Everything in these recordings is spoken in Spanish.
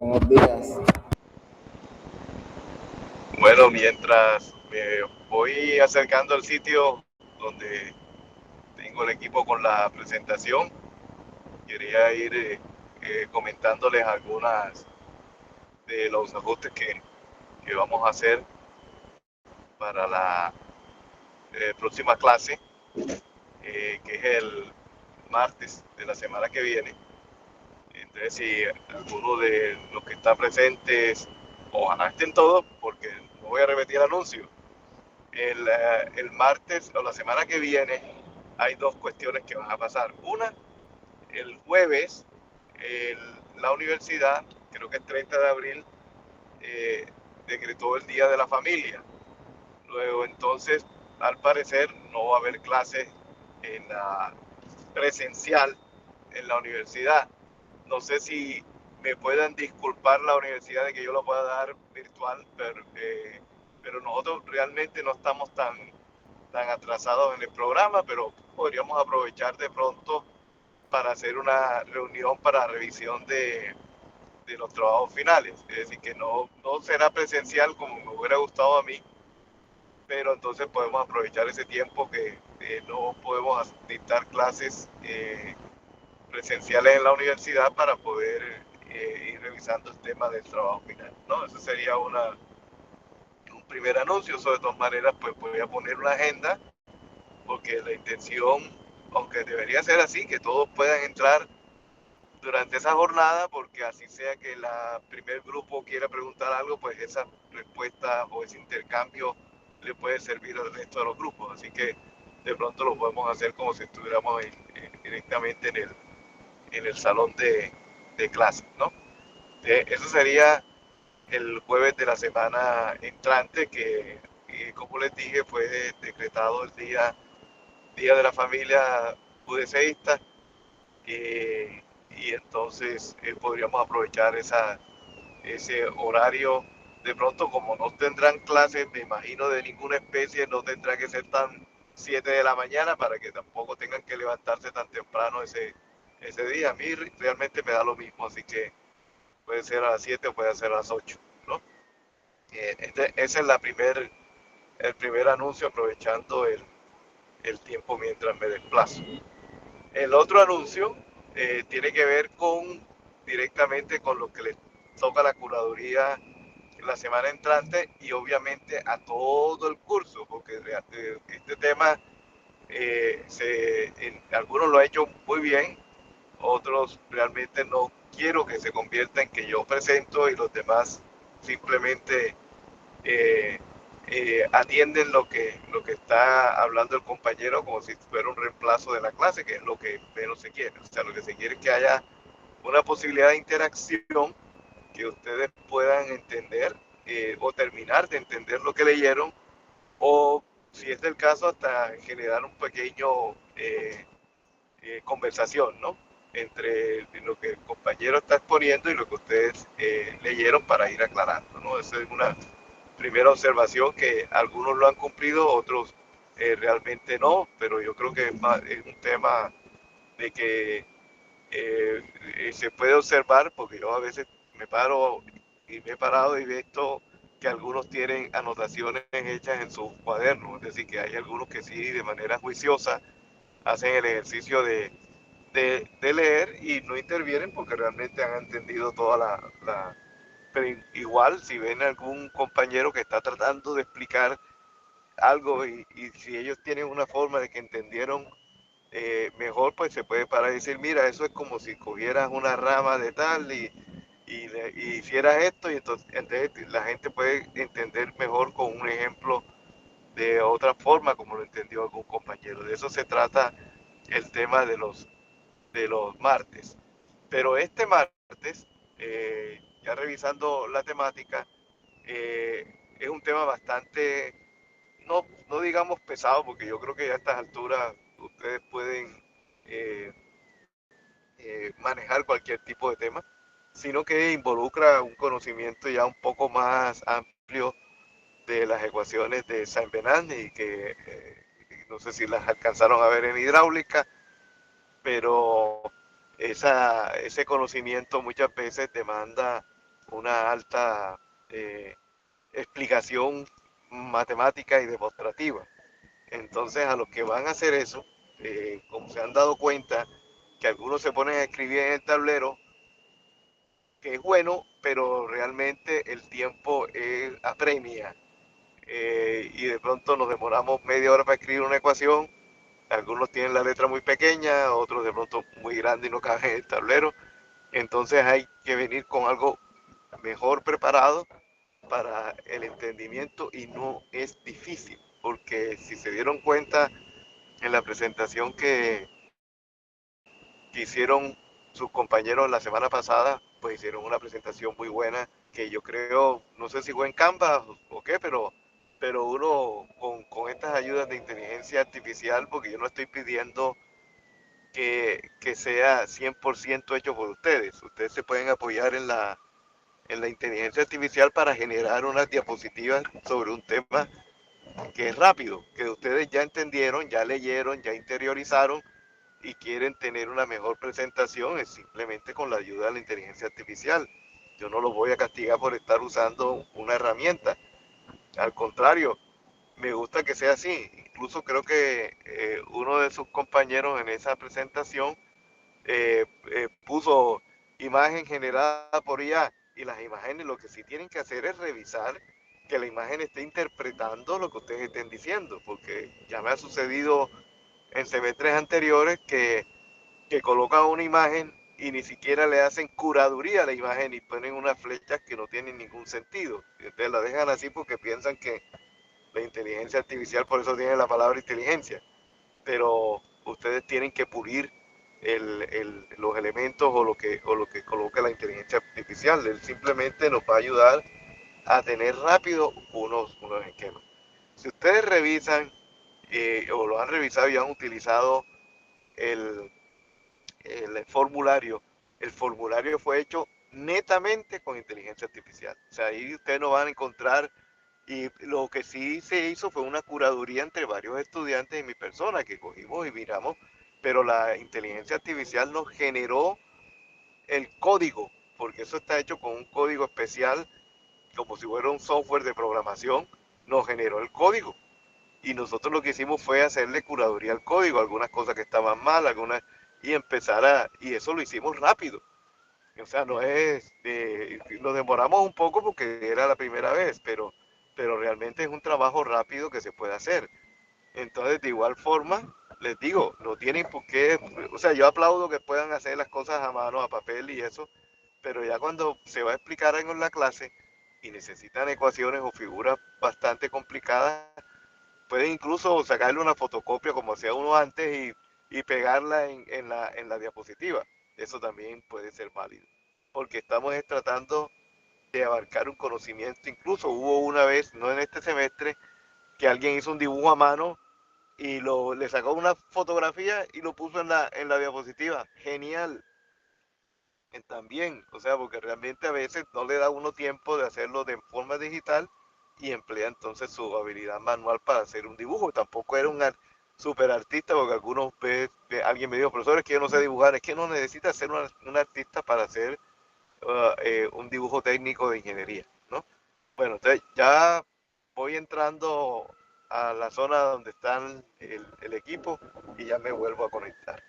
Buenos días. Bueno, mientras me voy acercando al sitio donde tengo el equipo con la presentación, quería ir comentándoles algunas de los ajustes que vamos a hacer para la próxima clase, que es el martes de la semana que viene. Entonces, si alguno de los que están presentes, ojalá estén todos, porque no voy a repetir el anuncio. El martes o la semana que viene hay dos cuestiones que van a pasar. Una, el jueves, el, la universidad, creo que es 30 de abril, eh, decretó el Día de la Familia. Luego, entonces, al parecer, no va a haber clases en la presencial en la universidad. No sé si me puedan disculpar la universidad de que yo lo pueda dar virtual, pero nosotros realmente no estamos tan atrasados en el programa, pero podríamos aprovechar de pronto para hacer una reunión para revisión de los trabajos finales. Es decir, que no será presencial como me hubiera gustado a mí, pero entonces podemos aprovechar ese tiempo que no podemos dictar clases presenciales en la universidad para poder ir revisando el tema del trabajo final, ¿no? Eso sería un primer anuncio. Eso de todas maneras, pues voy a poner una agenda porque la intención, aunque debería ser así, que todos puedan entrar durante esa jornada, porque así sea que el primer grupo quiera preguntar algo, pues esa respuesta o ese intercambio le puede servir al resto de los grupos. Así que de pronto lo podemos hacer como si estuviéramos directamente en el salón de clases, ¿no? Eso sería el jueves de la semana entrante, que como les dije, fue decretado el día de la Familia UDCista, y entonces podríamos aprovechar ese horario. De pronto, como no tendrán clases, me imagino, de ninguna especie, no tendrá que ser tan 7 de la mañana para que tampoco tengan que levantarse tan temprano ese día. A mí realmente me da lo mismo, así que puede ser a las 7 o puede ser a las 8, ¿no? Ese es el primer anuncio, aprovechando el tiempo mientras me desplazo. El otro anuncio tiene que ver directamente con lo que le toca a la curaduría la semana entrante y obviamente a todo el curso, porque este tema algunos lo han hecho muy bien, otros realmente no quiero que se convierta en que yo presento y los demás simplemente eh, atienden lo que está hablando el compañero como si fuera un reemplazo de la clase, que es lo que menos se quiere. O sea, lo que se quiere es que haya una posibilidad de interacción, que ustedes puedan entender o terminar de entender lo que leyeron, o si es el caso, hasta generar un pequeño conversación, ¿no? Entre lo que el compañero está exponiendo y lo que ustedes leyeron, para ir aclarando, ¿no? Esa es una primera observación, que algunos lo han cumplido, otros realmente no, pero yo creo que es un tema de que se puede observar, porque yo a veces me paro y me he parado y he visto que algunos tienen anotaciones hechas en sus cuadernos, es decir, que hay algunos que sí, de manera juiciosa, hacen el ejercicio de leer y no intervienen porque realmente han entendido toda pero igual, si ven algún compañero que está tratando de explicar algo, y si ellos tienen una forma de que entendieron mejor, pues se puede parar y decir, mira, eso es como si cogieras una rama de tal y hicieras esto, y entonces la gente puede entender mejor con un ejemplo de otra forma, como lo entendió algún compañero. De eso se trata el tema de los martes. Pero este martes, ya revisando la temática, es un tema bastante, no digamos pesado, porque yo creo que ya a estas alturas ustedes pueden eh, manejar cualquier tipo de tema, sino que involucra un conocimiento ya un poco más amplio de las ecuaciones de Saint-Venant, y que no sé si las alcanzaron a ver en hidráulica, pero ese conocimiento muchas veces demanda una alta eh, explicación matemática y demostrativa. Entonces, a los que van a hacer eso, como se han dado cuenta que algunos se ponen a escribir en el tablero, que es bueno, pero realmente el tiempo apremia, y de pronto nos demoramos media hora para escribir una ecuación. Algunos tienen la letra muy pequeña, otros de pronto muy grande y no caben en el tablero. Entonces hay que venir con algo mejor preparado para el entendimiento, y no es difícil, porque si se dieron cuenta en la presentación que hicieron sus compañeros la semana pasada, pues hicieron una presentación muy buena que yo creo, no sé si fue en Canva o qué, pero uno con estas ayudas de inteligencia artificial, porque yo no estoy pidiendo que sea 100% hecho por ustedes. Ustedes se pueden apoyar en la inteligencia artificial para generar unas diapositivas sobre un tema que es rápido, que ustedes ya entendieron, ya leyeron, ya interiorizaron y quieren tener una mejor presentación, es simplemente con la ayuda de la inteligencia artificial. Yo no los voy a castigar por estar usando una herramienta. Al contrario, me gusta que sea así. Incluso creo que uno de sus compañeros en esa presentación puso imagen generada por IA, y las imágenes lo que sí tienen que hacer es revisar que la imagen esté interpretando lo que ustedes estén diciendo, porque ya me ha sucedido en semestres anteriores que colocan una imagen y ni siquiera le hacen curaduría a la imagen y ponen unas flechas que no tienen ningún sentido. Y entonces la dejan así porque piensan que la inteligencia artificial, por eso tiene la palabra inteligencia, pero ustedes tienen que pulir los elementos o lo que coloca la inteligencia artificial. Él simplemente nos va a ayudar a tener rápido unos esquemas. Si ustedes revisan, o lo han revisado y han utilizado el, el formulario fue hecho netamente con inteligencia artificial. O sea, ahí ustedes no van a encontrar, y lo que sí se hizo fue una curaduría entre varios estudiantes y mi persona, que cogimos y miramos, pero la inteligencia artificial nos generó el código, porque eso está hecho con un código especial, como si fuera un software de programación, nos generó el código. Y nosotros lo que hicimos fue hacerle curaduría al código, algunas cosas que estaban mal, y y eso lo hicimos rápido. O sea, no es, nos demoramos un poco porque era la primera vez, pero realmente es un trabajo rápido que se puede hacer. Entonces, de igual forma, les digo, no tienen por qué, o sea, yo aplaudo que puedan hacer las cosas a mano, a papel y eso, pero ya cuando se va a explicar algo en la clase y necesitan ecuaciones o figuras bastante complicadas, pueden incluso sacarle una fotocopia como hacía uno antes y pegarla en la diapositiva. Eso también puede ser válido, porque estamos tratando de abarcar un conocimiento. Incluso hubo una vez, no en este semestre, que alguien hizo un dibujo a mano y le sacó una fotografía y lo puso en la diapositiva. Genial. También, o sea, porque realmente a veces no le da uno tiempo de hacerlo de forma digital y emplea entonces su habilidad manual para hacer un dibujo. Tampoco era un super artista, porque algunos alguien me dijo, profesor, es que yo no sé dibujar. Es que no necesita ser un artista para hacer un dibujo técnico de ingeniería, ¿no? Bueno, entonces ya voy entrando a la zona donde están el equipo y ya me vuelvo a conectar.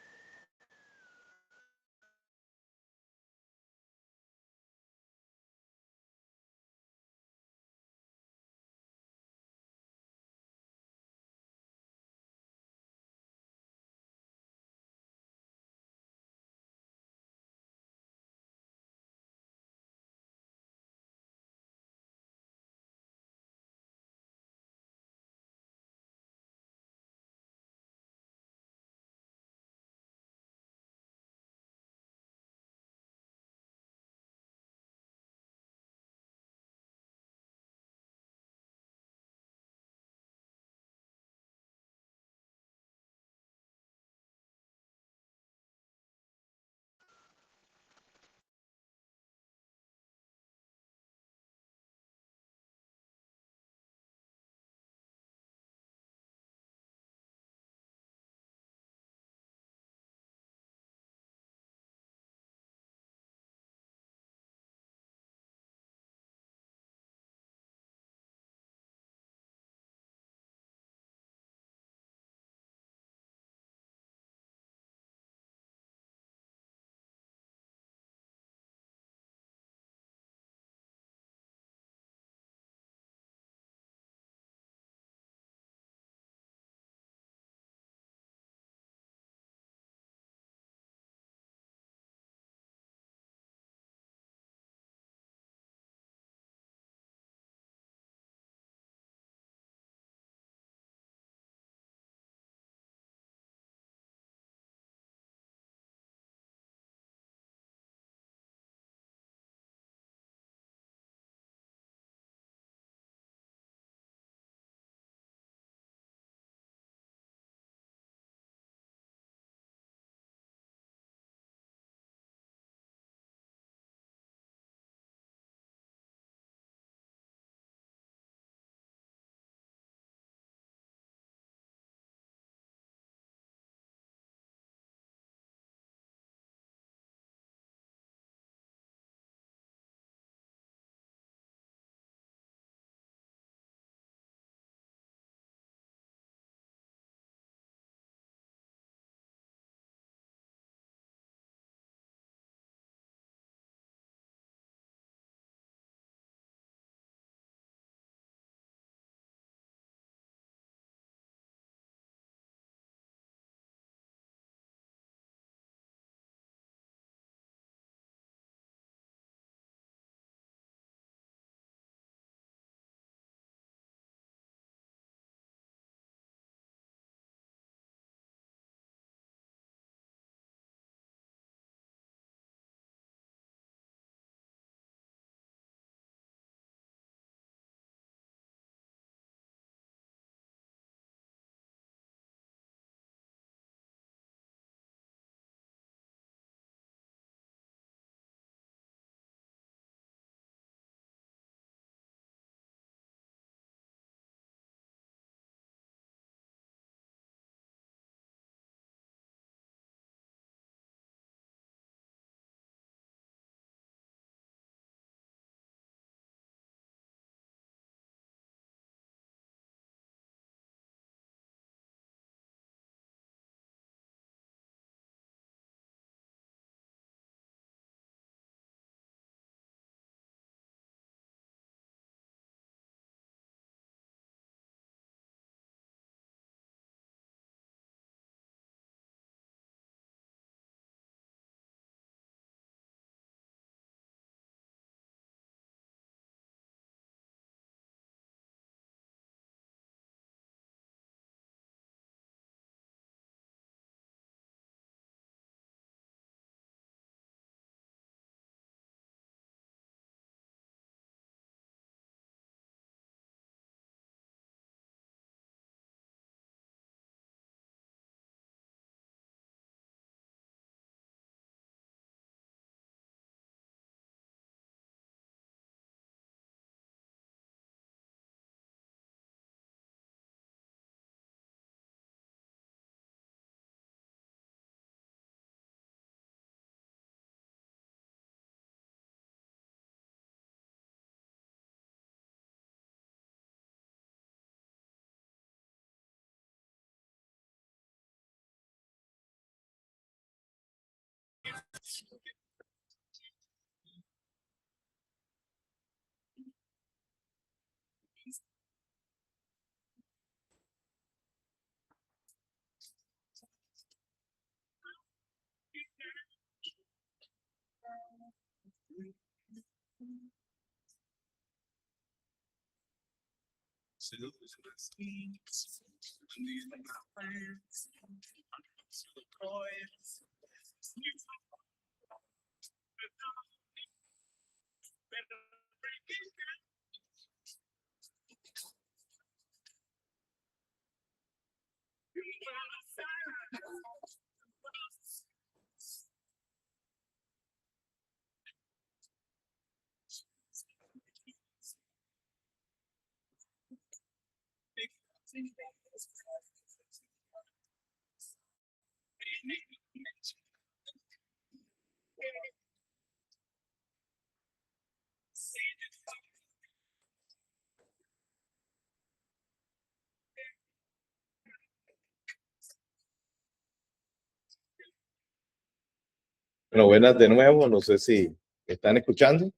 Bueno, buenas de nuevo. No sé si me están escuchando.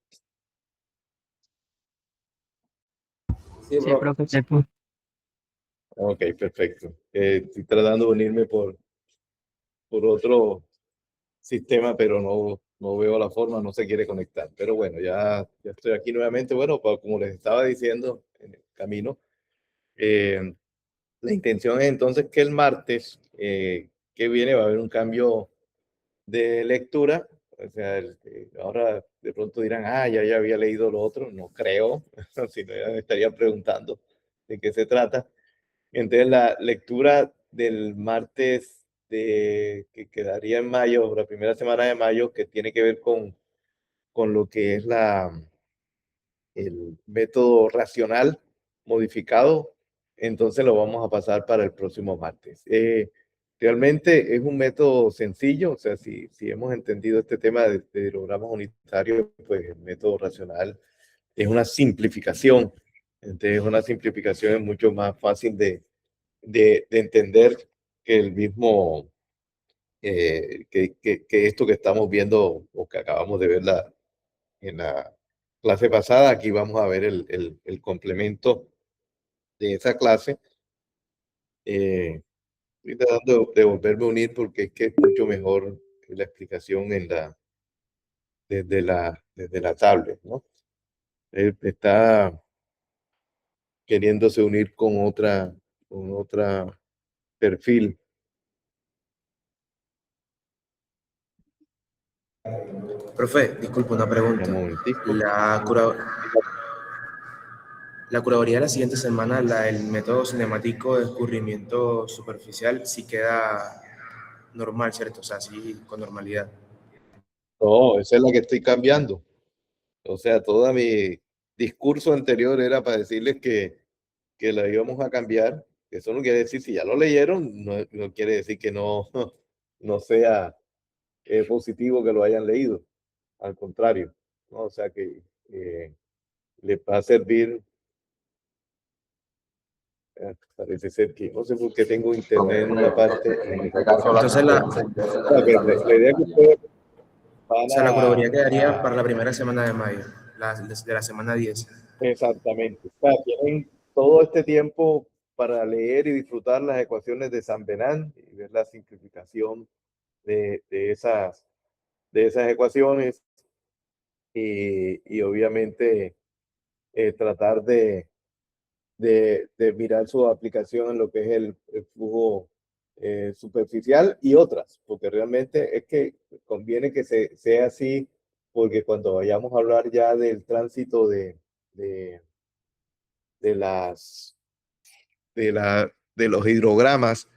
Sí, profe. Ok, perfecto. Estoy tratando de unirme por otro sistema, pero no veo la forma, no se quiere conectar. Pero bueno, ya estoy aquí nuevamente. Bueno, como les estaba diciendo en el camino, la intención es entonces que el martes que viene va a haber un cambio de lectura. O sea, ahora de pronto dirán, ya había leído lo otro. No creo, si no ya me estarían preguntando de qué se trata. Entonces, la lectura del martes que quedaría en mayo, la primera semana de mayo, que tiene que ver con lo que es el método racional modificado, entonces lo vamos a pasar para el próximo martes. Realmente es un método sencillo, o sea, si hemos entendido este tema de diagramas unitarios, pues el método racional es una simplificación. Entonces, una simplificación es mucho más fácil de entender que el mismo, que esto que estamos viendo o que acabamos de ver en la clase pasada. Aquí vamos a ver el complemento de esa clase. Estoy tratando de volverme a unir porque es que es mucho mejor la explicación desde la tablet, ¿no? Él está queriéndose unir con otra perfil. Profe, disculpe una Un pregunta. momentico. La, la curaduría de la siguiente semana, el método cinemático de escurrimiento superficial, sí queda normal, ¿cierto? O sea, sí, con normalidad. No, esa es la que estoy cambiando. O sea, todo mi discurso anterior era para decirles que la íbamos a cambiar. Eso no quiere decir, si ya lo leyeron, no quiere decir que no, no sea positivo que lo hayan leído. Al contrario, ¿no? O sea que les va a servir. Parece ser que no sé por qué tengo internet en una parte. En este caso, la Entonces, La idea que ustedes van o sea, la curaduría quedaría a para la primera semana de mayo, de la semana 10. exactamente. O sea, tienen todo este tiempo para leer y disfrutar las ecuaciones de San Benán y ver la simplificación de esas ecuaciones y obviamente tratar de mirar su aplicación en lo que es el flujo superficial y otras, porque realmente es que conviene que sea así, porque cuando vayamos a hablar ya del tránsito de, de las de los hidrogramas,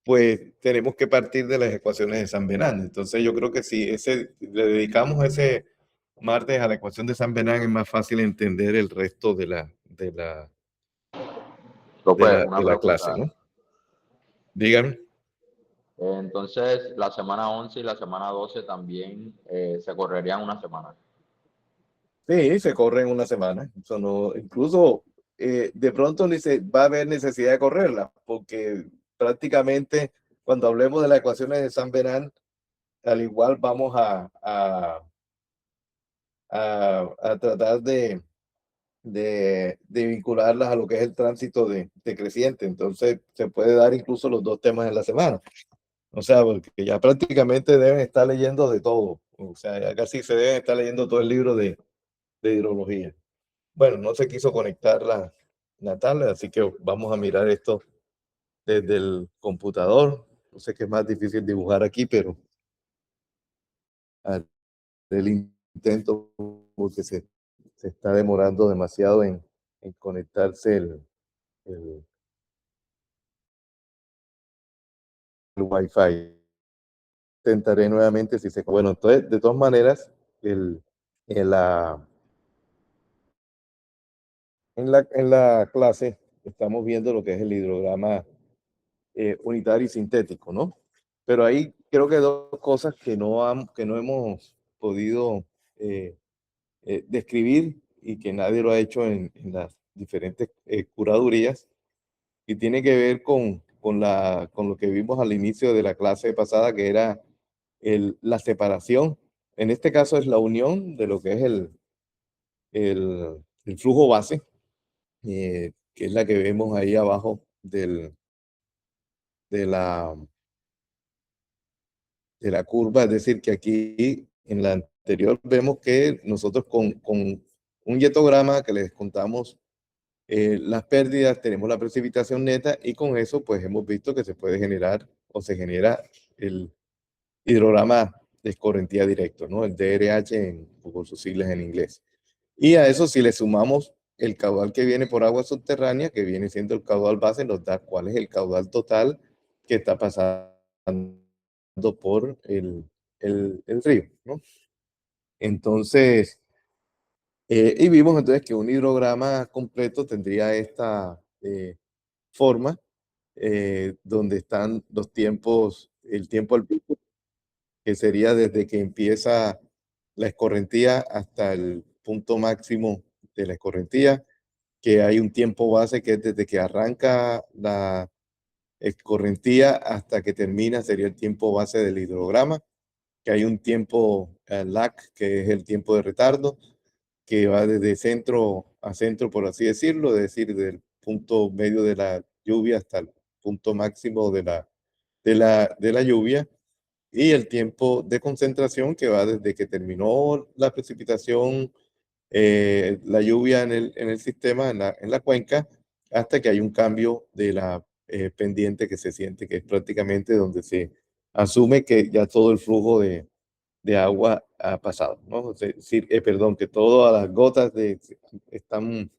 pues tenemos que partir de las ecuaciones de San Benán. Entonces yo creo que si le dedicamos ese martes a la ecuación de San Benán, es más fácil entender el resto Profe, de una la clase, pregunta. ¿no? Dígame. Entonces, la semana 11 y la semana 12 también se correrían una semana. Sí, se corre en una semana. Eso no, incluso de pronto ni se va a haber necesidad de correrla, porque prácticamente cuando hablemos de las ecuaciones de San Benán, al igual vamos a tratar de vincularlas a lo que es el tránsito de creciente. Entonces, se puede dar incluso los dos temas en la semana. O sea, porque ya prácticamente deben estar leyendo de todo. O sea, ya casi se deben estar leyendo todo el libro de hidrología. Bueno, no se quiso conectar la tablet, así que vamos a mirar esto desde el computador. No sé qué es más difícil dibujar aquí, pero haré el intento porque se está demorando demasiado en conectarse el Wi-Fi. Intentaré nuevamente si se... Bueno, entonces, de todas maneras, en la, en la clase estamos viendo lo que es el hidrograma unitario y sintético, ¿no? Pero ahí creo que dos cosas que no hemos podido describir y que nadie lo ha hecho en las diferentes curadurías, y tiene que ver con lo que vimos al inicio de la clase pasada, que era la separación. En este caso es la unión de lo que es el flujo base, que es la que vemos ahí abajo de la, de la curva. Es decir, que aquí en la anterior vemos que nosotros con un yetograma que les contamos las pérdidas, tenemos la precipitación neta, y con eso pues hemos visto que se puede generar o se genera el hidrograma de escorrentía directo, ¿no? El DRH por sus siglas en inglés. Y a eso si le sumamos el caudal que viene por agua subterránea, que viene siendo el caudal base, nos da cuál es el caudal total que está pasando por el río, ¿no? Entonces, y vimos entonces que un hidrograma completo tendría esta forma, donde están los tiempos, el tiempo al pico, que sería desde que empieza la escorrentía hasta el punto máximo de la escorrentía, que hay un tiempo base que es desde que arranca la escorrentía hasta que termina, sería el tiempo base del hidrograma, que hay un tiempo lag, que es el tiempo de retardo, que va desde centro a centro, por así decirlo, es decir, del punto medio de la lluvia hasta el punto máximo de la lluvia, y el tiempo de concentración, que va desde que terminó la precipitación, la lluvia en el sistema, en la cuenca, hasta que hay un cambio de la pendiente que se siente, que es prácticamente donde se asume que ya todo el flujo de agua ha pasado, ¿no? Es decir, perdón, que todas las gotas están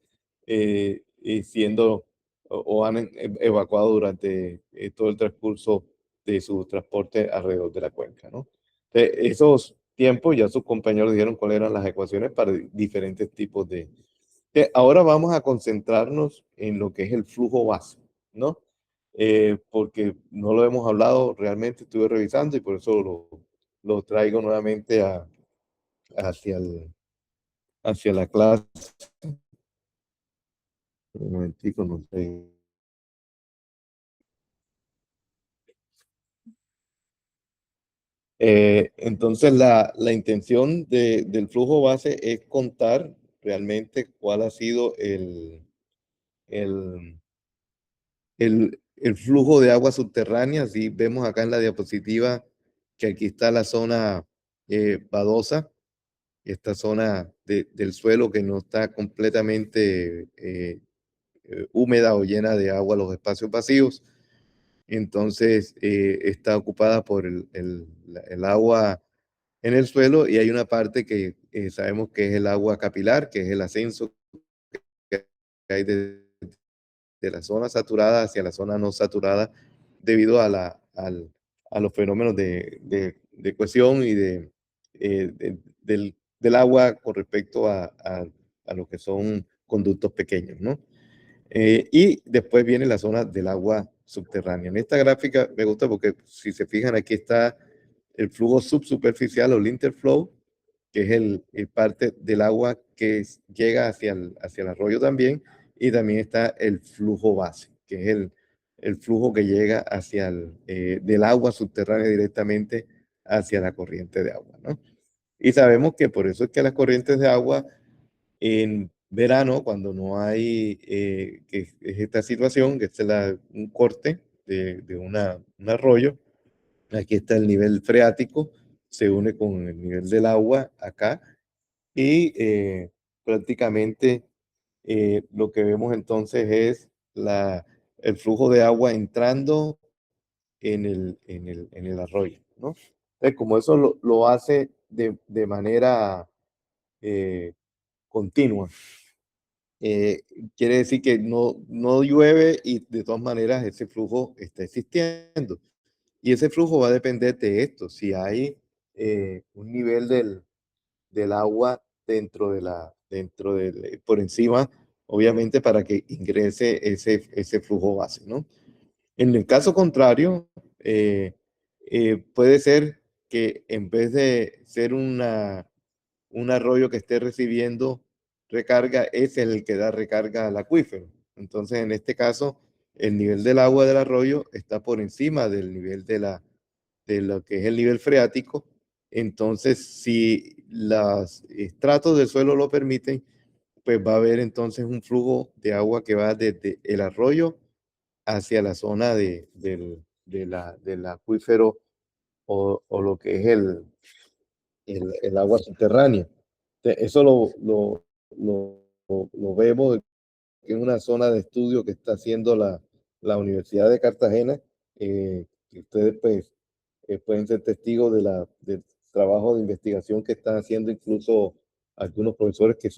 siendo o han evacuado durante todo el transcurso de su transporte alrededor de la cuenca, ¿no? Esos tiempos ya sus compañeros dijeron cuáles eran las ecuaciones para diferentes tipos de... Ahora vamos a concentrarnos en lo que es el flujo base, ¿no? Porque no lo hemos hablado realmente, estuve revisando y por eso lo traigo nuevamente hacia, hacia la clase. Un momentico, no sé. Entonces, la intención del flujo base es contar realmente cuál ha sido el, el flujo de agua subterránea. Si vemos acá en la diapositiva que aquí está la zona badosa, esta zona del suelo que no está completamente húmeda o llena de agua, los espacios vacíos. Entonces está ocupada por el agua en el suelo, y hay una parte que sabemos que es el agua capilar, que es el ascenso que hay de la zona saturada hacia la zona no saturada debido a los fenómenos de cohesión y del agua con respecto a lo que son conductos pequeños, ¿no? Y después viene la zona del agua subterránea. En esta gráfica me gusta porque si se fijan aquí está el flujo subsuperficial o el interflow, que es el parte del agua que llega hacia el arroyo también, y también está el flujo base, que es el flujo que llega del agua subterránea directamente hacia la corriente de agua, ¿no? Y sabemos que por eso es que las corrientes de agua en verano, cuando no hay que es esta situación, que es un corte de un arroyo, aquí está el nivel freático, se une con el nivel del agua acá y prácticamente lo que vemos entonces es el flujo de agua entrando en el arroyo, ¿no? Entonces, como eso lo hace de manera continua, eh, quiere decir que no llueve y de todas maneras ese flujo está existiendo. Y ese flujo va a depender de esto, si hay un nivel del agua por encima, obviamente para que ingrese ese flujo base, ¿no? En el caso contrario, puede ser que en vez de ser un arroyo que esté recibiendo recarga, es el que da recarga al acuífero. Entonces, en este caso, el nivel del agua del arroyo está por encima del nivel de lo que es el nivel freático. Entonces, si los estratos del suelo lo permiten, pues va a haber entonces un flujo de agua que va desde el arroyo hacia la zona del acuífero o lo que es el agua subterránea. Eso lo vemos en una zona de estudio que está haciendo la Universidad de Cartagena, que ustedes pues pueden ser testigos del trabajo de investigación que están haciendo incluso algunos profesores que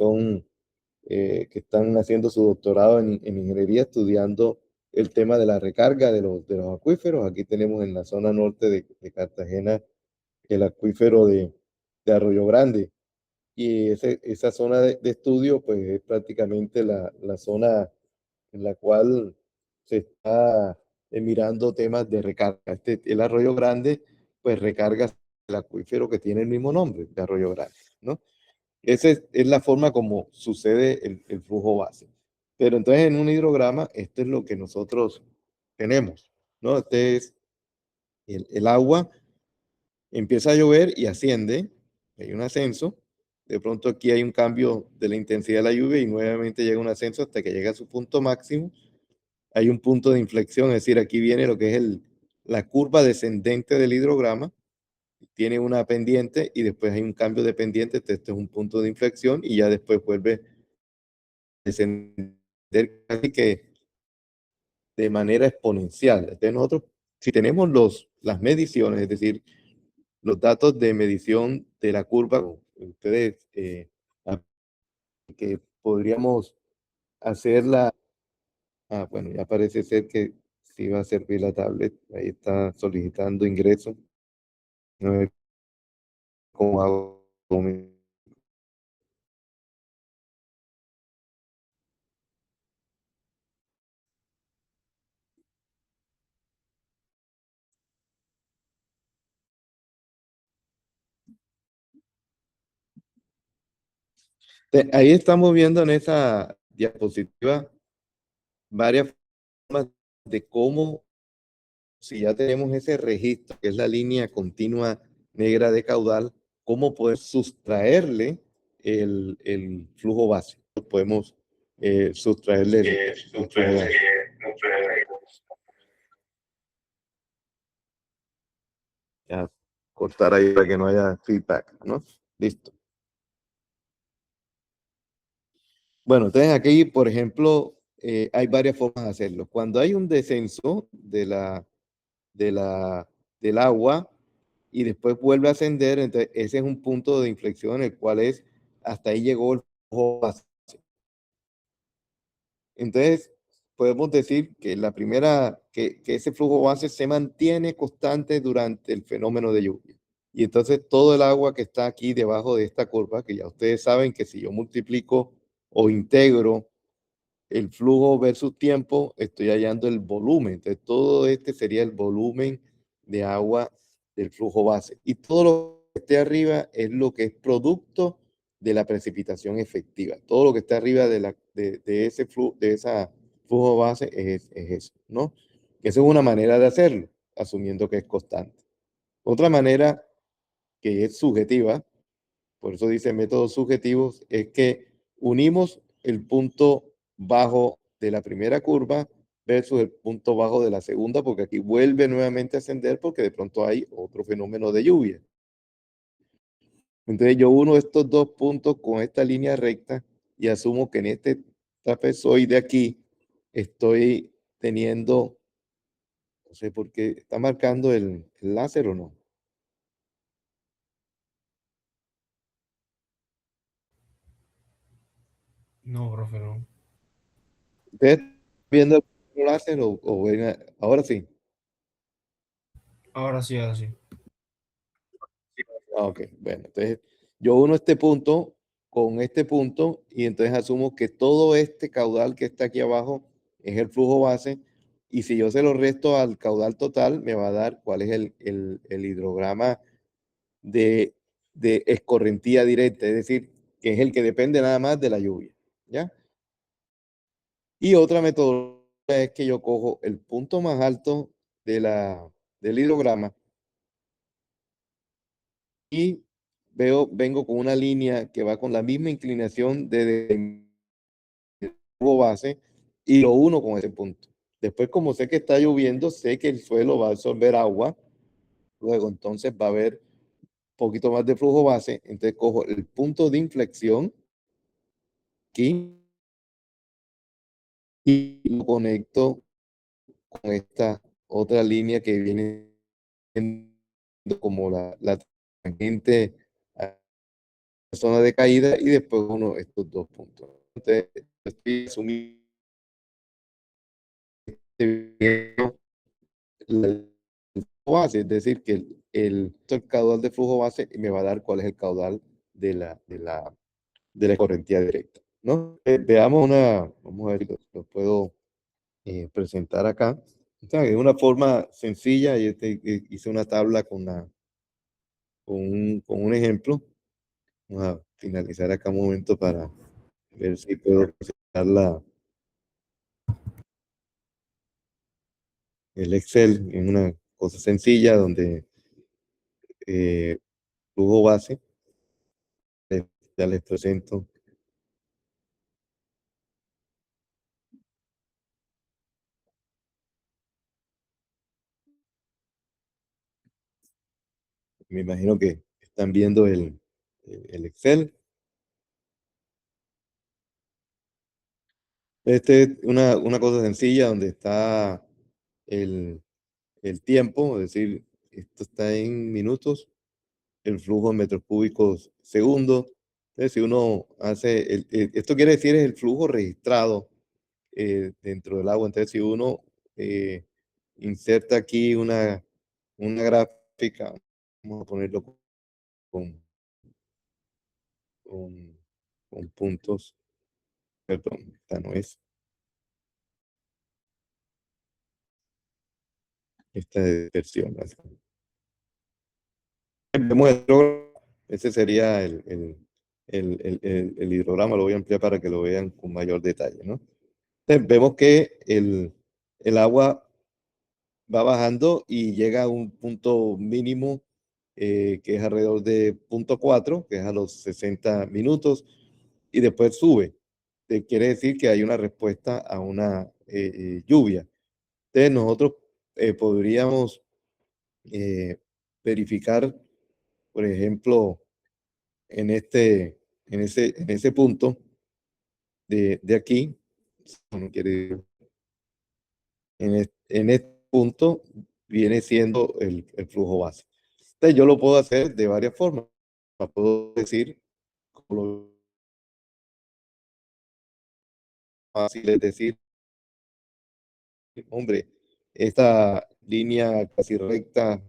están haciendo su doctorado en ingeniería estudiando el tema de la recarga de los acuíferos. Aquí tenemos en la zona norte de Cartagena el acuífero de Arroyo Grande. Y esa zona de estudio, pues es prácticamente la zona en la cual se está mirando temas de recarga. El Arroyo Grande, pues recarga el acuífero que tiene el mismo nombre, de Arroyo Grande, ¿no? Esa es la forma como sucede el flujo base. Pero entonces en un hidrograma, esto es lo que nosotros tenemos, ¿no? Este es el agua, empieza a llover y asciende, hay un ascenso. De pronto aquí hay un cambio de la intensidad de la lluvia y nuevamente llega un ascenso hasta que llega a su punto máximo. Hay un punto de inflexión, es decir, aquí viene lo que es la curva descendente del hidrograma, tiene una pendiente y después hay un cambio de pendiente, este es un punto de inflexión y ya después vuelve a descender casi que de manera exponencial. Entonces nosotros, si tenemos las mediciones, es decir, los datos de medición de la curva, ustedes que podríamos hacerla. Bueno, ya parece ser que sí va a servir la tablet. Ahí está solicitando ingreso. A ver cómo hago. Ahí estamos viendo en esa diapositiva varias formas de cómo, si ya tenemos ese registro, que es la línea continua negra de caudal, cómo poder sustraerle el flujo base. Podemos sustraerle el flujo base. Ya, cortar ahí para que no haya feedback, ¿no? Listo. Bueno, entonces aquí, por ejemplo, hay varias formas de hacerlo. Cuando hay un descenso de del agua y después vuelve a ascender, entonces ese es un punto de inflexión en el cual hasta ahí llegó el flujo base. Entonces, podemos decir que que ese flujo base se mantiene constante durante el fenómeno de lluvia. Y entonces todo el agua que está aquí debajo de esta curva, que ya ustedes saben que si yo multiplico o integro el flujo versus tiempo, estoy hallando el volumen. Entonces, todo este sería el volumen de agua del flujo base. Y todo lo que esté arriba es lo que es producto de la precipitación efectiva. Todo lo que está arriba de ese flujo base es eso, ¿no? Esa es una manera de hacerlo, asumiendo que es constante. Otra manera que es subjetiva, por eso dice métodos subjetivos, es que unimos el punto bajo de la primera curva versus el punto bajo de la segunda, porque aquí vuelve nuevamente a ascender porque de pronto hay otro fenómeno de lluvia. Entonces yo uno estos dos puntos con esta línea recta y asumo que en este trapezoide aquí estoy teniendo, no sé por qué, ¿está marcando el láser o no? No, profe, no. ¿Ustedes están viendo el láser o ahora sí? Ahora sí, ahora sí. Ah, ok, bueno, entonces yo uno este punto con este punto y entonces asumo que todo este caudal que está aquí abajo es el flujo base y si yo se lo resto al caudal total me va a dar cuál es el hidrograma de, de escorrentía directa, es decir, que es el que depende nada más de la lluvia, ¿ya? Y otra metodología es que yo cojo el punto más alto del hidrograma y vengo con una línea que va con la misma inclinación de base y lo uno con ese punto. Después, como sé que está lloviendo, sé que el suelo va a absorber agua, luego entonces va a haber un poquito más de flujo base, entonces cojo el punto de inflexión aquí y lo conecto con esta otra línea que viene como la tangente a la zona de caída y después uno estos dos puntos. Entonces, estoy asumiendo el flujo base, es decir, que el caudal de flujo base me va a dar cuál es el caudal de la correntía directa, ¿no? Veamos vamos a ver si lo puedo presentar acá. O sea, es una forma sencilla, y hice una tabla con un ejemplo. Vamos a finalizar acá un momento para ver si puedo presentar el Excel en una cosa sencilla donde flujo base, ya les presento. Me imagino que están viendo el Excel. Este es una cosa sencilla donde está el, el tiempo, es decir, esto está en minutos, el flujo en metros cúbicos segundo. Entonces, si uno hace, esto quiere decir es el flujo registrado dentro del agua. Entonces, si uno inserta aquí una gráfica, vamos a ponerlo con, con, con puntos, perdón, esta no es, esta es versión. Vemos el hidrograma, ese sería el hidrograma, lo voy a ampliar para que lo vean con mayor detalle, ¿no? Entonces, vemos que el agua va bajando y llega a un punto mínimo que es alrededor de 0.4, que es a los 60 minutos, y después sube. Quiere decir que hay una respuesta a una lluvia. Entonces nosotros podríamos verificar, por ejemplo, en ese punto de aquí, no quiere, en este punto viene siendo el flujo base. Entonces yo lo puedo hacer de varias formas. Puedo decir, como lo fácil es decir, hombre, esta línea casi recta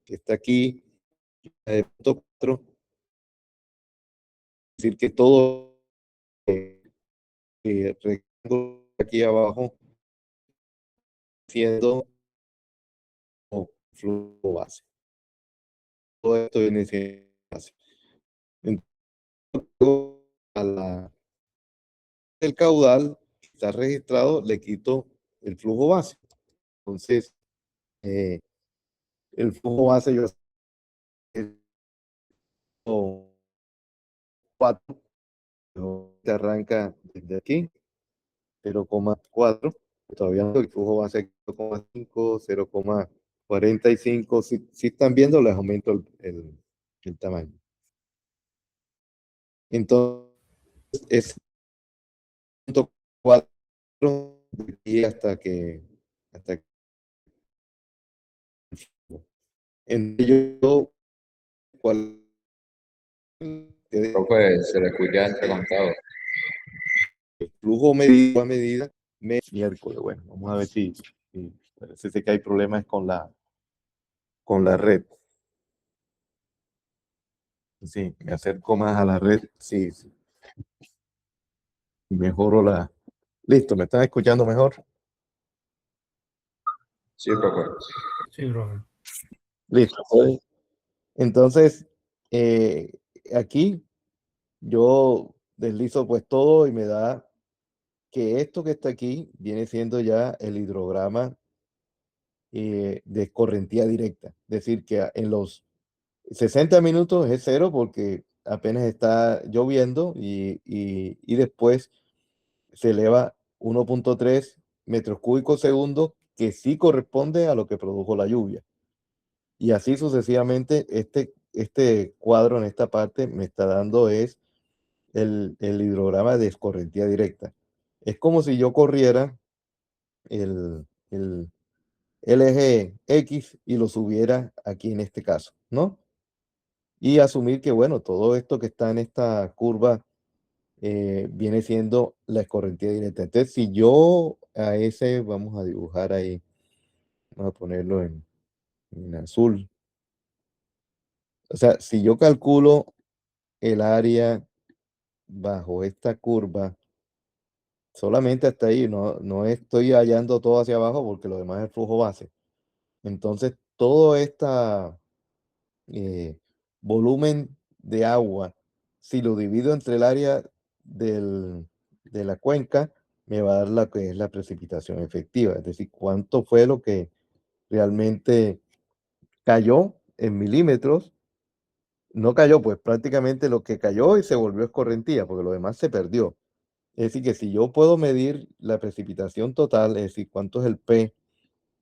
que está aquí, de punto 4, decir que todo rectángulo aquí abajo siendo flujo base. Todo esto viene siendo base. Entonces, el caudal que está registrado le quito el flujo base. Entonces, el flujo base yo 4, te arranca desde aquí, 0,4, todavía no, el flujo va a ser 0,5, 0,45, si están viendo, les aumento el tamaño. Entonces, es 0,4 de aquí hasta que yo, ¿cuál? Profe, se le escucha entrecortado. El flujo medido a medida, miércoles. Bueno, vamos a ver si parece ser que hay problemas con la red. Sí, me acerco más a la red, sí, sí. Mejoro la... Listo, ¿me están escuchando mejor? Sí, profe. Sí, profe. Listo. Entonces, eh, aquí yo deslizo pues todo y me da que esto que está aquí viene siendo ya el hidrograma de escorrentía directa. Es decir, que en los 60 minutos es cero porque apenas está lloviendo y después se eleva 1,3 metros cúbicos segundo, que sí corresponde a lo que produjo la lluvia. Y así sucesivamente, este cuadro en esta parte me está dando es el hidrograma de escorrentía directa. Es como si yo corriera el eje X y lo subiera aquí en este caso, ¿no? Y asumir que, bueno, todo esto que está en esta curva viene siendo la escorrentía directa. Entonces, si yo a ese, vamos a dibujar ahí, vamos a ponerlo en azul. O sea, si yo calculo el área bajo esta curva, solamente hasta ahí, no estoy hallando todo hacia abajo porque lo demás es flujo base. Entonces, todo este volumen de agua, si lo divido entre el área de la cuenca, me va a dar la que es la precipitación efectiva, es decir, cuánto fue lo que realmente cayó en milímetros. No cayó, pues prácticamente lo que cayó y se volvió escorrentía, porque lo demás se perdió. Es decir, que si yo puedo medir la precipitación total, es decir, cuánto es el P,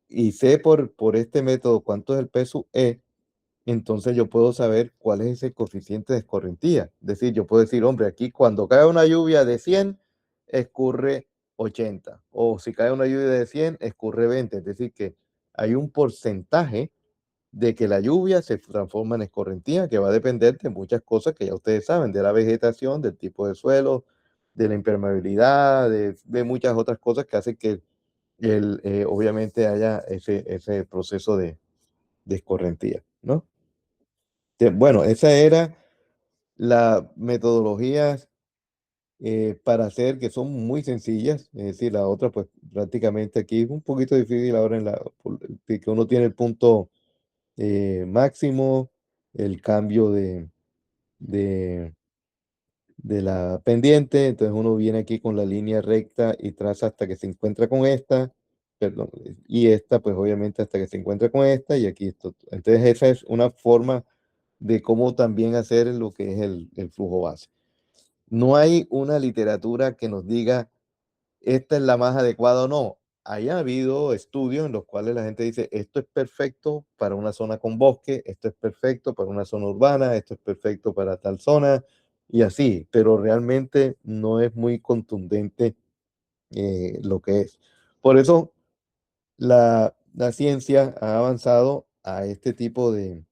y sé por este método cuánto es el P sub E, entonces yo puedo saber cuál es ese coeficiente de escorrentía. Es decir, yo puedo decir, hombre, aquí cuando cae una lluvia de 100, escurre 80. O si cae una lluvia de 100, escurre 20. Es decir, que hay un porcentaje de que la lluvia se transforma en escorrentía, que va a depender de muchas cosas que ya ustedes saben, de la vegetación, del tipo de suelo, de la impermeabilidad, de muchas otras cosas que hacen que obviamente haya ese proceso de escorrentía, ¿no? Bueno, esa era la metodología para hacer, que son muy sencillas, es decir, la otra pues prácticamente aquí es un poquito difícil ahora que uno tiene el punto máximo, el cambio de, de la pendiente, entonces uno viene aquí con la línea recta y traza hasta que se encuentra con esta, perdón, y esta pues obviamente hasta que se encuentra con esta y aquí esto. Entonces esa es una forma de cómo también hacer lo que es el flujo base. No hay una literatura que nos diga esta es la más adecuada o no. Ha habido estudios en los cuales la gente dice, esto es perfecto para una zona con bosque, esto es perfecto para una zona urbana, esto es perfecto para tal zona, y así, pero realmente no es muy contundente lo que es. Por eso la ciencia ha avanzado a este tipo de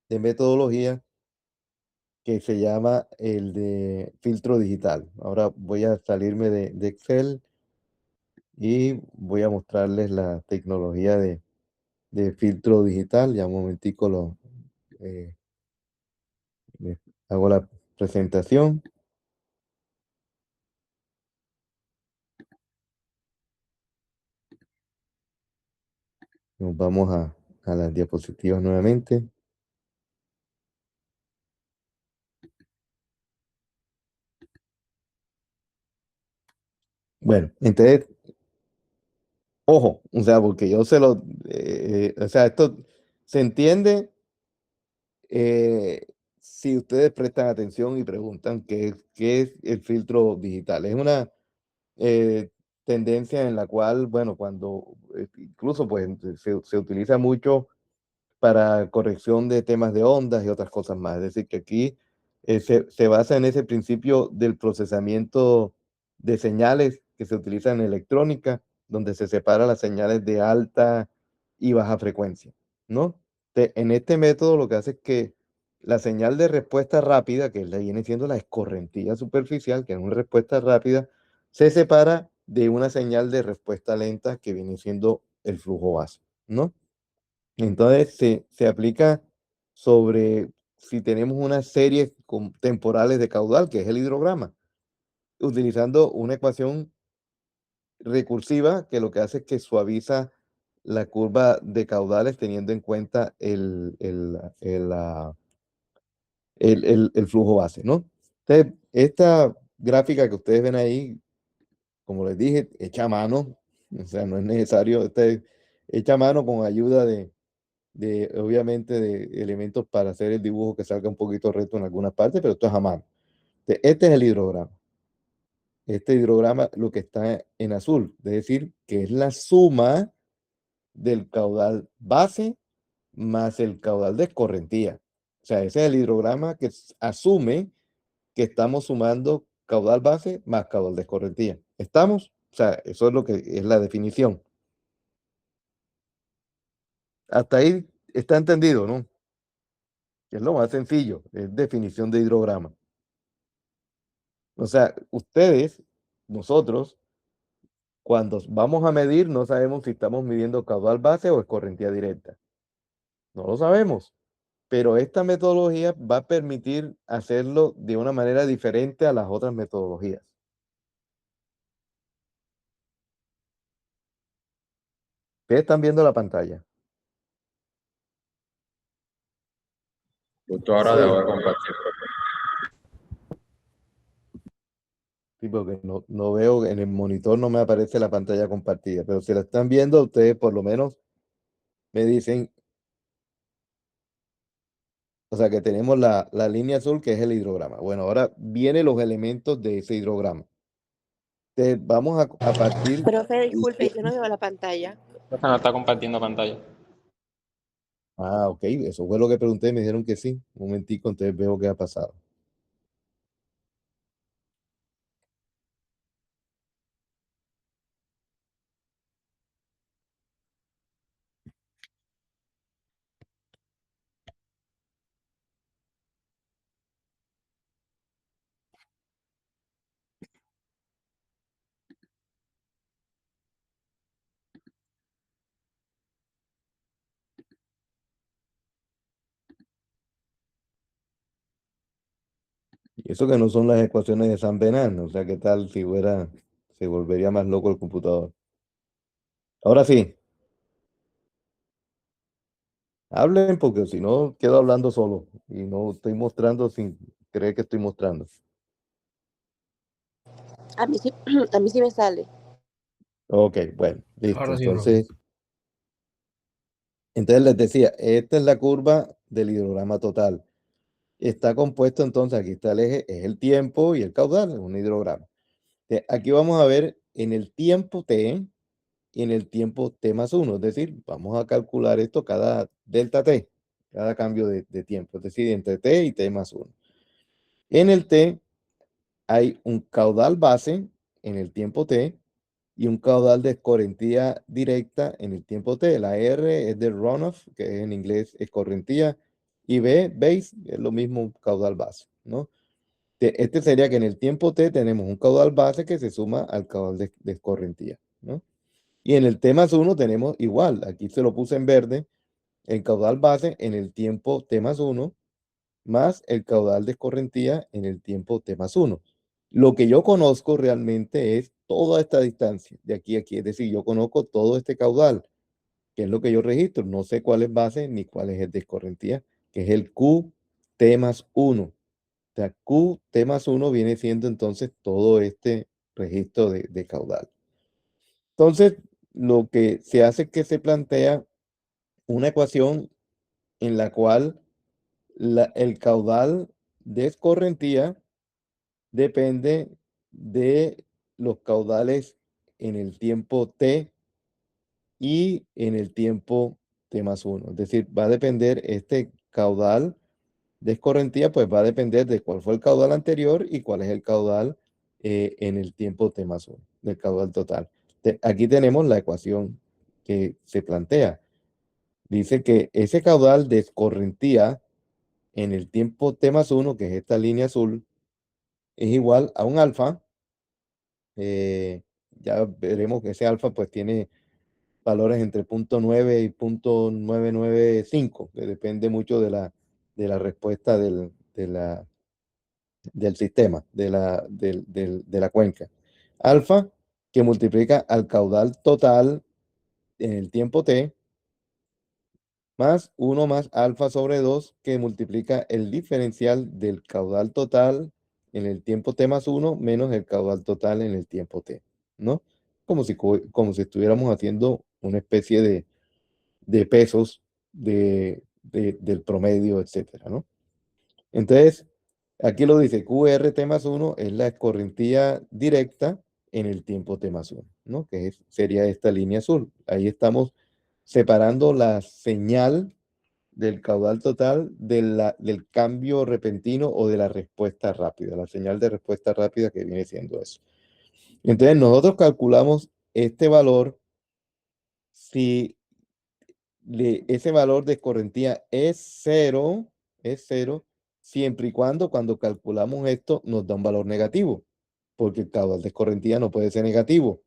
metodología que se llama el de filtro digital. Ahora voy a salirme de Excel y voy a mostrarles la tecnología de filtro digital. Ya un momentico eh, hago la presentación. Nos vamos a las diapositivas nuevamente. Bueno, entonces, ojo, o sea, porque yo o sea, esto se entiende si ustedes prestan atención y preguntan qué es el filtro digital. Es una tendencia en la cual, bueno, cuando incluso pues se utiliza mucho para corrección de temas de ondas y otras cosas más. Es decir, que aquí se basa en ese principio del procesamiento de señales que se utilizan en electrónica, donde se separan las señales de alta y baja frecuencia, ¿no? En este método lo que hace es que la señal de respuesta rápida, que viene siendo la escorrentía superficial, que es una respuesta rápida, se separa de una señal de respuesta lenta que viene siendo el flujo base, ¿no? Entonces se aplica sobre si tenemos una serie temporales de caudal, que es el hidrograma, utilizando una ecuación recursiva que lo que hace es que suaviza la curva de caudales teniendo en cuenta el flujo base, ¿no? Entonces, esta gráfica que ustedes ven ahí, como les dije, hecha a mano, o sea, no es necesario, hecha a mano con ayuda obviamente, de elementos para hacer el dibujo que salga un poquito recto en algunas partes, pero esto es a mano. Este es el hidrograma. Este hidrograma, lo que está en azul, es decir, que es la suma del caudal base más el caudal de escorrentía. O sea, ese es el hidrograma que asume que estamos sumando caudal base más caudal de escorrentía. ¿Estamos? O sea, eso es lo que es la definición. Hasta ahí está entendido, ¿no? Es lo más sencillo, es definición de hidrograma. O sea, ustedes, nosotros, cuando vamos a medir, no sabemos si estamos midiendo caudal base o escorrentía directa. No lo sabemos, pero esta metodología va a permitir hacerlo de una manera diferente a las otras metodologías. Ustedes están viendo la pantalla. Justo ahora Sí. debo de compartir. Sí, porque no veo, en el monitor no me aparece la pantalla compartida, pero si la están viendo, ustedes por lo menos me dicen, o sea, que tenemos la línea azul que es el hidrograma. Bueno, ahora vienen los elementos de ese hidrograma. Entonces, vamos a partir. Profe, disculpe, yo no veo la pantalla. Profe, no está compartiendo pantalla. Ah, ok, eso fue lo que pregunté, me dijeron que sí. Un momentico, entonces veo qué ha pasado. Y eso que no son las ecuaciones de San Bernard, o sea, ¿qué tal si fuera, se volvería más loco el computador? Ahora sí, hablen porque si no quedo hablando solo y no estoy mostrando sin creer que estoy mostrando. A mí sí, a mí sí me sale. Ok, bueno, listo. Ahora sí, Entonces les decía, esta es la curva del hidrograma total. Está compuesto entonces, aquí está el eje, es el tiempo y el caudal, es un hidrograma. Aquí vamos a ver en el tiempo t y en el tiempo t más 1, es decir, vamos a calcular esto cada delta t, cada cambio de tiempo, es decir, entre t y t más 1. En el t hay un caudal base en el tiempo t y un caudal de escorrentía directa en el tiempo t. La R es de runoff, que es en inglés escorrentía, y B, base, es lo mismo caudal base, ¿no? Este sería que en el tiempo t tenemos un caudal base que se suma al caudal de escorrentía, ¿no? Y en el t más 1 tenemos igual, aquí se lo puse en verde, el caudal base en el tiempo t más 1 más el caudal de escorrentía en el tiempo t más 1. Lo que yo conozco realmente es toda esta distancia, de aquí a aquí, es decir, yo conozco todo este caudal, que es lo que yo registro, no sé cuál es base ni cuál es el de escorrentía, que es el QT más 1. O sea, QT más 1 viene siendo entonces todo este registro de caudal. Entonces, lo que se hace es que se plantea una ecuación en la cual el caudal de escorrentía depende de los caudales en el tiempo t y en el tiempo t+1. Es decir, va a depender este caudal de escorrentía, pues va a depender de cuál fue el caudal anterior y cuál es el caudal en el tiempo t+1, del caudal total. Aquí tenemos la ecuación que se plantea. Dice que ese caudal de escorrentía en el tiempo t+1, que es esta línea azul, es igual a un alfa. Ya veremos que ese alfa pues tiene valores entre 0.9 y 0.995, que depende mucho de la respuesta del sistema, de la cuenca. Alfa, que multiplica al caudal total en el tiempo t, más 1 más alfa sobre 2, que multiplica el diferencial del caudal total en el tiempo t+1 menos el caudal total en el tiempo t, ¿no? Como si estuviéramos haciendo una especie de pesos del promedio, etcétera, ¿no? Entonces, aquí lo dice, QR t+1 es la escorrentía directa en el tiempo t+1, ¿no? Que sería esta línea azul. Ahí estamos separando la señal del caudal total del cambio repentino o de la respuesta rápida, la señal de respuesta rápida que viene siendo eso. Entonces, nosotros calculamos este valor si ese valor de escorrentía es cero, siempre y cuando calculamos esto nos da un valor negativo, porque el caudal de escorrentía no puede ser negativo.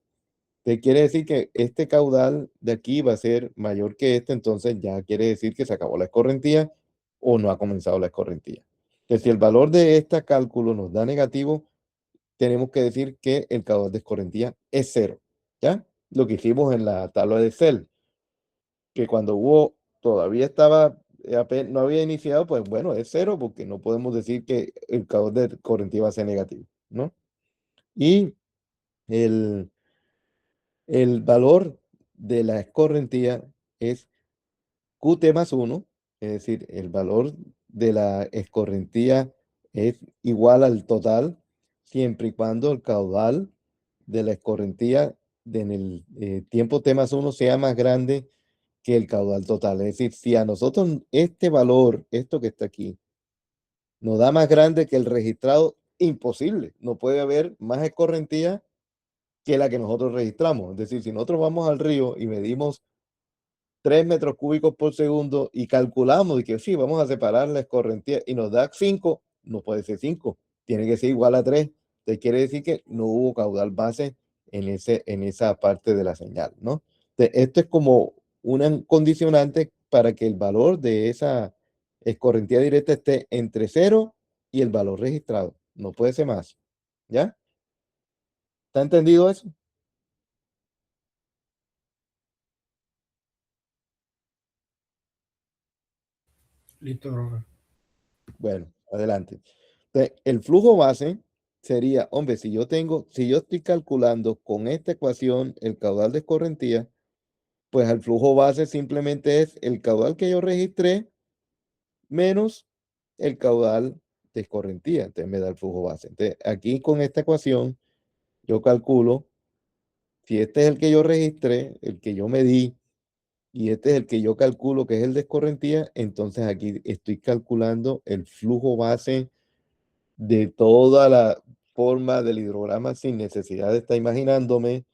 Te quiere decir que este caudal de aquí va a ser mayor que este, entonces ya quiere decir que se acabó la escorrentía o no ha comenzado la escorrentía. Que si el valor de este cálculo nos da negativo, tenemos que decir que el caudal de escorrentía es cero, ¿ya? Lo que hicimos en la tabla de Excel, que cuando todavía estaba, no había iniciado, pues bueno, es cero, porque no podemos decir que el caudal de escorrentía va a ser negativo, ¿no? Y el valor de la escorrentía es QT+1, es decir, el valor de la escorrentía es igual al total, siempre y cuando el caudal de la escorrentía en el tiempo t+1 sea más grande que el caudal total. Es decir, si a nosotros este valor, esto que está aquí, nos da más grande que el registrado, imposible. No puede haber más escorrentía que la que nosotros registramos. Es decir, si nosotros vamos al río y medimos 3 metros cúbicos por segundo y calculamos y que sí, vamos a separar la escorrentía y nos da 5, no puede ser 5, tiene que ser igual a 3. Entonces quiere decir que no hubo caudal base en esa parte de la señal, ¿no? Entonces, esto es como un condicionante para que el valor de esa escorrentía directa esté entre 0 y el valor registrado. No puede ser más. ¿Ya? ¿Está entendido eso? Listo, profe. Bueno, adelante. Entonces, el flujo base sería, hombre, si yo estoy calculando con esta ecuación el caudal de escorrentía, pues el flujo base simplemente es el caudal que yo registré menos el caudal de escorrentía. Entonces me da el flujo base. Entonces, aquí con esta ecuación, yo calculo, si este es el que yo registré, el que yo medí, y este es el que yo calculo que es el de escorrentía, entonces aquí estoy calculando el flujo base de toda la forma del hidrograma sin necesidad de estar imaginándome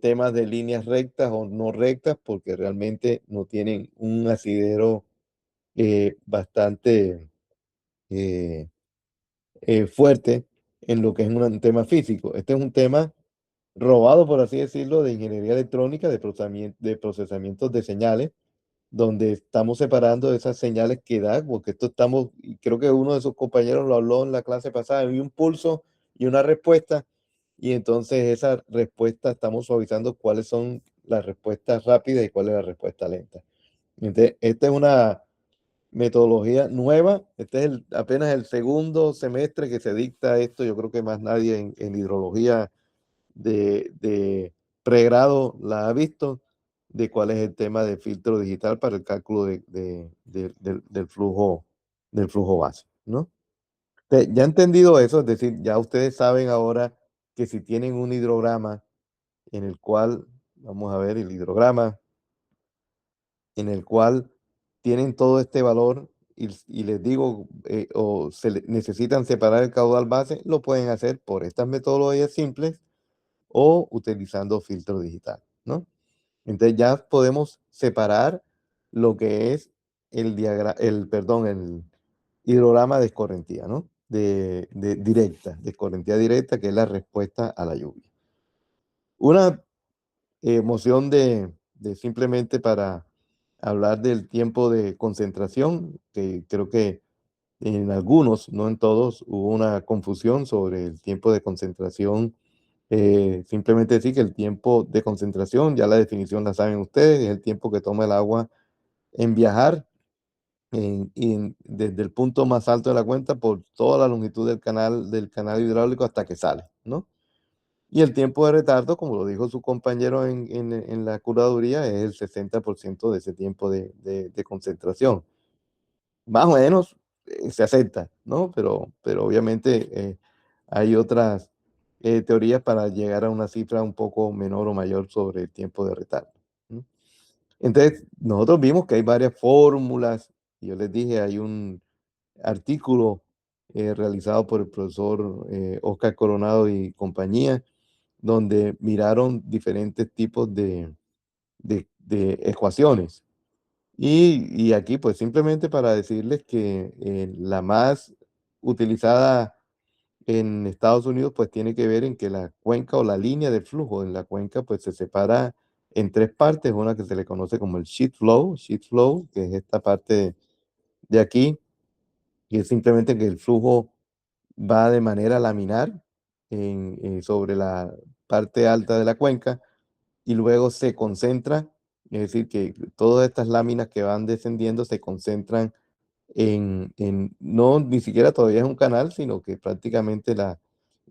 temas de líneas rectas o no rectas, porque realmente no tienen un asidero bastante fuerte en lo que es un tema físico. Este es un tema robado, por así decirlo, de ingeniería electrónica, de procesamientos de señales, donde estamos separando esas señales que da, porque esto estamos, y creo que uno de sus compañeros lo habló en la clase pasada, hay un pulso y una respuesta, y entonces esa respuesta estamos suavizando cuáles son las respuestas rápidas y cuál es la respuesta lenta. Entonces, esta es una metodología nueva, este es apenas el segundo semestre que se dicta esto, yo creo que más nadie en hidrología de pregrado la ha visto, de cuál es el tema de filtro digital para el cálculo del flujo del flujo base, ¿no? Ya entendido eso, es decir, ya ustedes saben ahora que si tienen un hidrograma en el cual, vamos a ver el hidrograma, en el cual tienen todo este valor y les digo, necesitan separar el caudal base, lo pueden hacer por estas metodologías simples o utilizando filtro digital, ¿no? Entonces ya podemos separar lo que es el hidrograma de escorrentía, ¿no? De escorrentía directa, que es la respuesta a la lluvia. Una moción de simplemente para hablar del tiempo de concentración, que creo que en algunos, no en todos, hubo una confusión sobre el tiempo de concentración. Simplemente decir que el tiempo de concentración, ya la definición la saben ustedes, es el tiempo que toma el agua en viajar desde el punto más alto de la cuenca por toda la longitud del canal hidráulico hasta que sale, ¿no? Y el tiempo de retardo, como lo dijo su compañero en la curaduría, es el 60% de ese tiempo de concentración. Más o menos se acepta, ¿no? Pero obviamente hay otras teorías para llegar a una cifra un poco menor o mayor sobre el tiempo de retardo, ¿no? Entonces, nosotros vimos que hay varias fórmulas. Yo les dije, hay un artículo realizado por el profesor Oscar Coronado y compañía, donde miraron diferentes tipos de ecuaciones. Y aquí, pues simplemente para decirles que la más utilizada en Estados Unidos, pues tiene que ver en que la cuenca o la línea de flujo en la cuenca, pues se separa en tres partes. Una que se le conoce como el sheet flow, que es esta parte de aquí, que es simplemente que el flujo va de manera laminar sobre la parte alta de la cuenca y luego se concentra, es decir, que todas estas láminas que van descendiendo se concentran no, ni siquiera todavía es un canal, sino que prácticamente la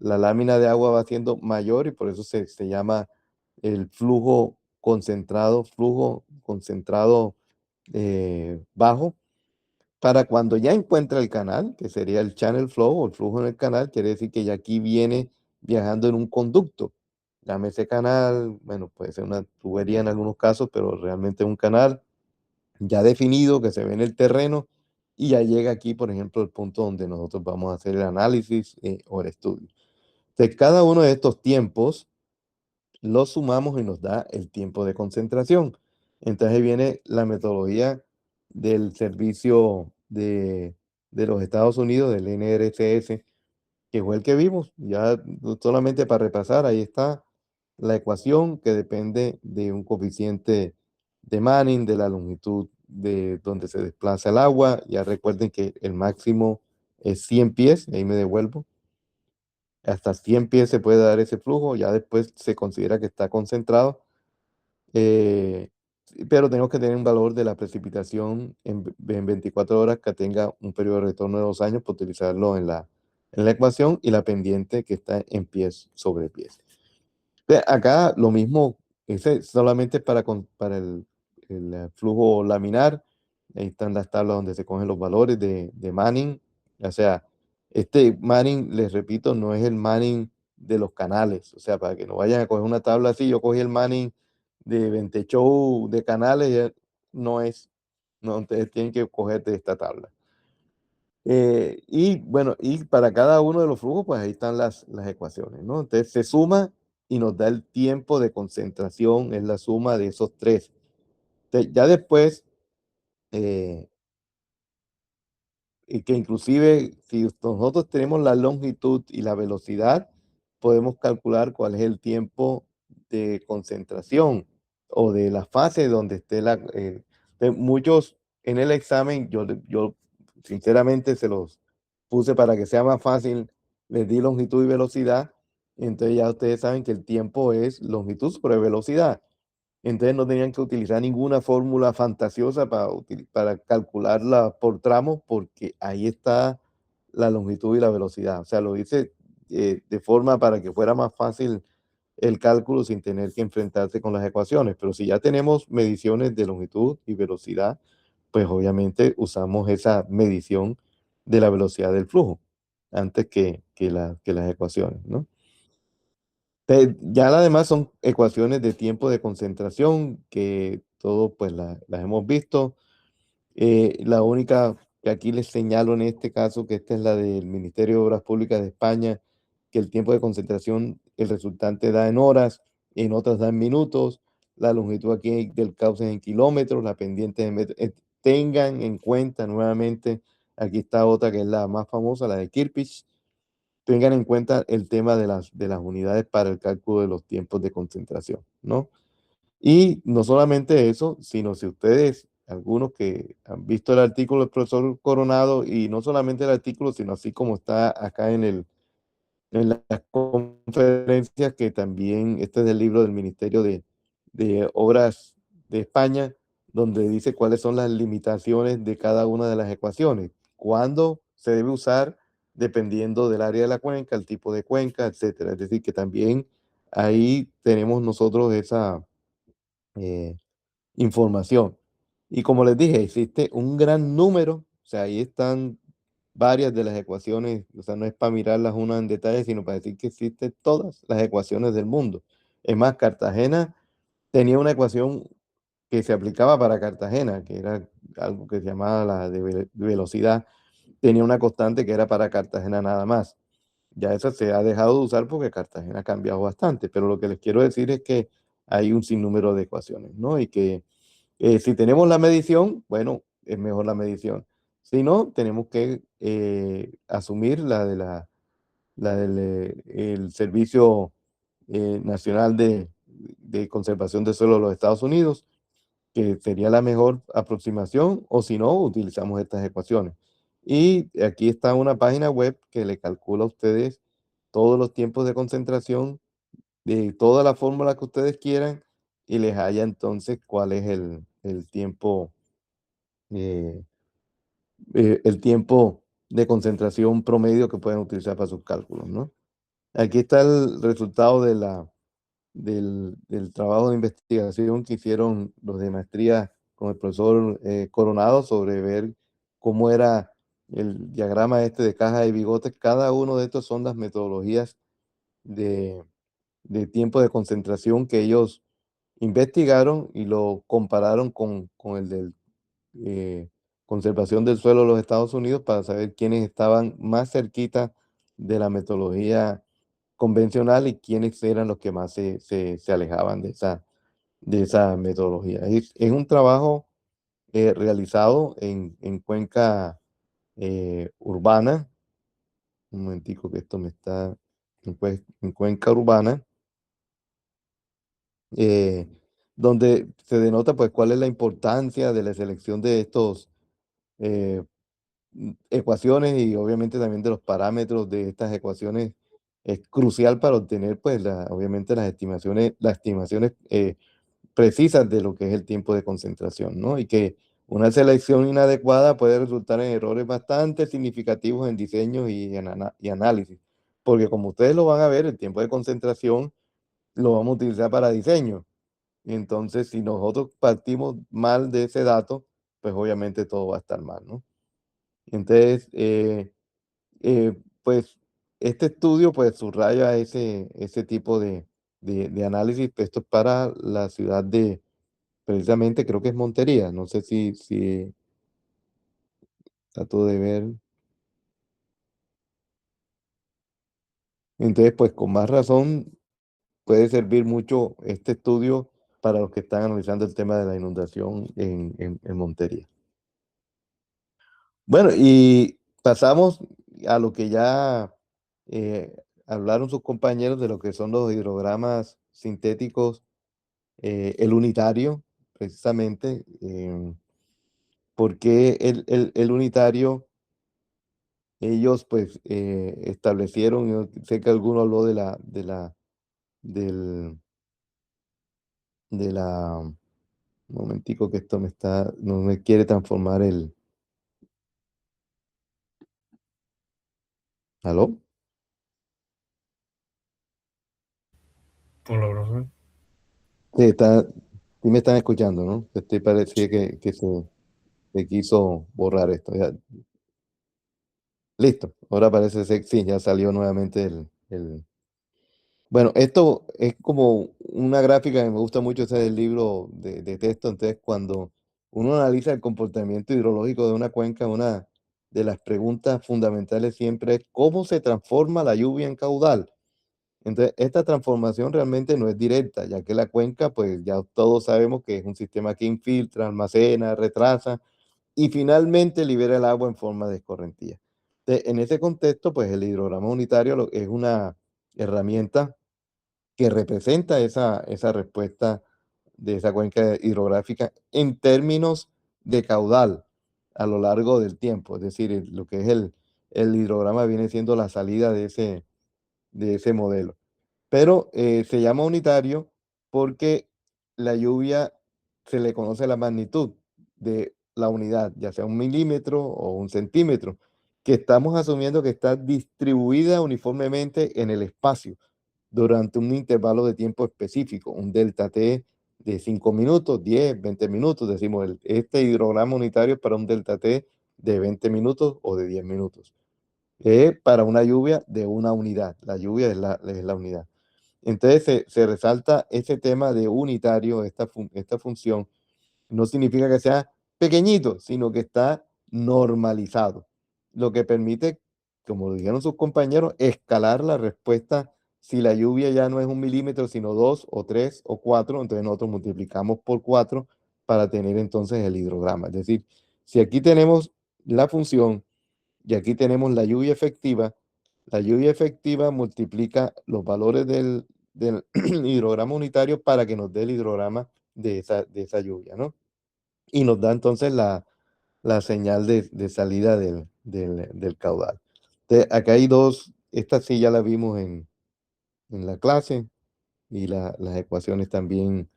lámina de agua va siendo mayor y por eso se llama el flujo concentrado bajo. Para cuando ya encuentra el canal, que sería el channel flow o el flujo en el canal, quiere decir que ya aquí viene viajando en un conducto. Llámese canal, bueno, puede ser una tubería en algunos casos, pero realmente un canal ya definido que se ve en el terreno y ya llega aquí, por ejemplo, el punto donde nosotros vamos a hacer el análisis o el estudio. Entonces, cada uno de estos tiempos los sumamos y nos da el tiempo de concentración. Entonces ahí viene la metodología del servicio de los Estados Unidos, del NRCS, que fue el que vimos. Ya solamente para repasar, ahí está la ecuación que depende de un coeficiente de Manning, de la longitud de donde se desplaza el agua. Ya recuerden que el máximo es 100 pies, ahí me devuelvo. Hasta 100 pies se puede dar ese flujo, ya después se considera que está concentrado. Pero tenemos que tener un valor de la precipitación en 24 horas que tenga un periodo de retorno de 2 años para utilizarlo en la ecuación y la pendiente que está en pies sobre pies. Acá lo mismo, ese solamente para el flujo laminar. Ahí están las tablas donde se cogen los valores de Manning. O sea, este Manning, les repito, no es el Manning de los canales. O sea, para que no vayan a coger una tabla así, yo cogí el Manning de Ventechou de canales, no es. No, ustedes tienen que coger de esta tabla. Y bueno, y para cada uno de los flujos, pues ahí están las ecuaciones, ¿no? Entonces se suma y nos da el tiempo de concentración, es la suma de esos tres. Entonces, ya después, y que inclusive si nosotros tenemos la longitud y la velocidad, podemos calcular cuál es el tiempo de concentración o de la fase donde esté de muchos en el examen, yo sinceramente se los puse para que sea más fácil, les di longitud y velocidad, entonces ya ustedes saben que el tiempo es longitud sobre velocidad. Entonces no tenían que utilizar ninguna fórmula fantasiosa para calcularla por tramos, porque ahí está la longitud y la velocidad. O sea, lo hice de forma para que fuera más fácil el cálculo sin tener que enfrentarse con las ecuaciones. Pero si ya tenemos mediciones de longitud y velocidad, pues obviamente usamos esa medición de la velocidad del flujo antes que las ecuaciones, ¿no? Ya las demás son ecuaciones de tiempo de concentración que todos pues las hemos visto. La única que aquí les señalo en este caso, que esta es la del Ministerio de Obras Públicas de España, que el tiempo de concentración, el resultante da en horas, en otras da en minutos, la longitud aquí del cauce es en kilómetros, la pendiente en metros. Tengan en cuenta nuevamente, aquí está otra que es la más famosa, la de Kirchhoff. Tengan en cuenta el tema de las unidades para el cálculo de los tiempos de concentración, ¿no? Y no solamente eso, sino si ustedes, algunos que han visto el artículo del profesor Coronado, y no solamente el artículo, sino así como está acá en las conferencias, que también, este es del libro del Ministerio de Obras de España, donde dice cuáles son las limitaciones de cada una de las ecuaciones, cuándo se debe usar dependiendo del área de la cuenca, el tipo de cuenca, etcétera. Es decir, que también ahí tenemos nosotros esa información. Y como les dije, existe un gran número, o sea, ahí están varias de las ecuaciones, o sea, no es para mirarlas una en detalle, sino para decir que existen todas las ecuaciones del mundo. Es más, Cartagena tenía una ecuación que se aplicaba para Cartagena, que era algo que se llamaba la de velocidad, tenía una constante que era para Cartagena nada más. Ya esa se ha dejado de usar porque Cartagena ha cambiado bastante, pero lo que les quiero decir es que hay un sinnúmero de ecuaciones, ¿no? Y que si tenemos la medición, bueno, es mejor la medición. Si no, tenemos que asumir la del el Servicio Nacional de Conservación de Suelo de los Estados Unidos, que sería la mejor aproximación, o si no, utilizamos estas ecuaciones. Y aquí está una página web que le calcula a ustedes todos los tiempos de concentración de toda la fórmula que ustedes quieran y les haya entonces cuál es eh, el tiempo de concentración promedio que pueden utilizar para sus cálculos, ¿no? Aquí está el resultado del trabajo de investigación que hicieron los de maestría con el profesor Coronado sobre ver cómo era el diagrama este de caja de bigotes. Cada uno de estos son las metodologías de, de tiempo de concentración que ellos investigaron y lo compararon con el del conservación del suelo de los Estados Unidos para saber quiénes estaban más cerquita de la metodología convencional y quiénes eran los que más se alejaban de esa metodología. Es un trabajo realizado en cuenca urbana. Un momentico que esto me está en cuenca urbana, eh, donde se denota pues cuál es la importancia de la selección de estos eh, ecuaciones y obviamente también de los parámetros de estas ecuaciones es crucial para obtener pues obviamente las estimaciones precisas de lo que es el tiempo de concentración, ¿no? Y que una selección inadecuada puede resultar en errores bastante significativos en diseño y análisis, porque como ustedes lo van a ver, el tiempo de concentración lo vamos a utilizar para diseño. Entonces, si nosotros partimos mal de ese dato, pues obviamente todo va a estar mal, ¿no? Entonces, pues este estudio pues subraya ese tipo de análisis. Esto es para la ciudad de, precisamente creo que es Montería, no sé si trato de ver. Entonces, pues con más razón puede servir mucho este estudio para los que están analizando el tema de la inundación en Montería. Bueno, y pasamos a lo que ya eh, hablaron sus compañeros de lo que son los hidrogramas sintéticos, el unitario, precisamente, porque el unitario, ellos pues establecieron, yo sé que alguno habló del, de la, un momentico que esto no me quiere transformar ¿aló? Hola, profe. Sí, sí me están escuchando, ¿no? Parecía que se quiso borrar esto. Ya. Listo, ahora parece ser, sí, ya salió nuevamente Bueno, esto es como una gráfica que me gusta mucho, ese del libro de texto. Entonces, cuando uno analiza el comportamiento hidrológico de una cuenca, una de las preguntas fundamentales siempre es cómo se transforma la lluvia en caudal. Entonces, esta transformación realmente no es directa, ya que la cuenca, pues ya todos sabemos que es un sistema que infiltra, almacena, retrasa y finalmente libera el agua en forma de escorrentía. Entonces, en ese contexto, pues el hidrograma unitario es una herramienta que representa esa respuesta de esa cuenca hidrográfica en términos de caudal a lo largo del tiempo. Es decir, lo que es el hidrograma viene siendo la salida de ese modelo. Pero se llama unitario porque la lluvia se le conoce la magnitud de la unidad, ya sea un milímetro o un centímetro, que estamos asumiendo que está distribuida uniformemente en el espacio durante un intervalo de tiempo específico, un delta T de 5 minutos, 10, 20 minutos. Decimos, este hidrograma unitario es para un delta T de 20 minutos o de 10 minutos. Es para una lluvia de una unidad. La lluvia es la unidad. Entonces se resalta ese tema de unitario, esta función. No significa que sea pequeñito, sino que está normalizado, lo que permite, como lo dijeron sus compañeros, escalar la respuesta. Si la lluvia ya no es 1 milímetro, sino 2 o 3 o 4, entonces nosotros multiplicamos por 4 para tener entonces el hidrograma. Es decir, si aquí tenemos la función y aquí tenemos la lluvia efectiva multiplica los valores del hidrograma unitario para que nos dé el hidrograma de esa lluvia, ¿no? Y nos da entonces la señal de salida del caudal. Entonces, acá hay dos, esta sí ya la vimos en la clase y las ecuaciones también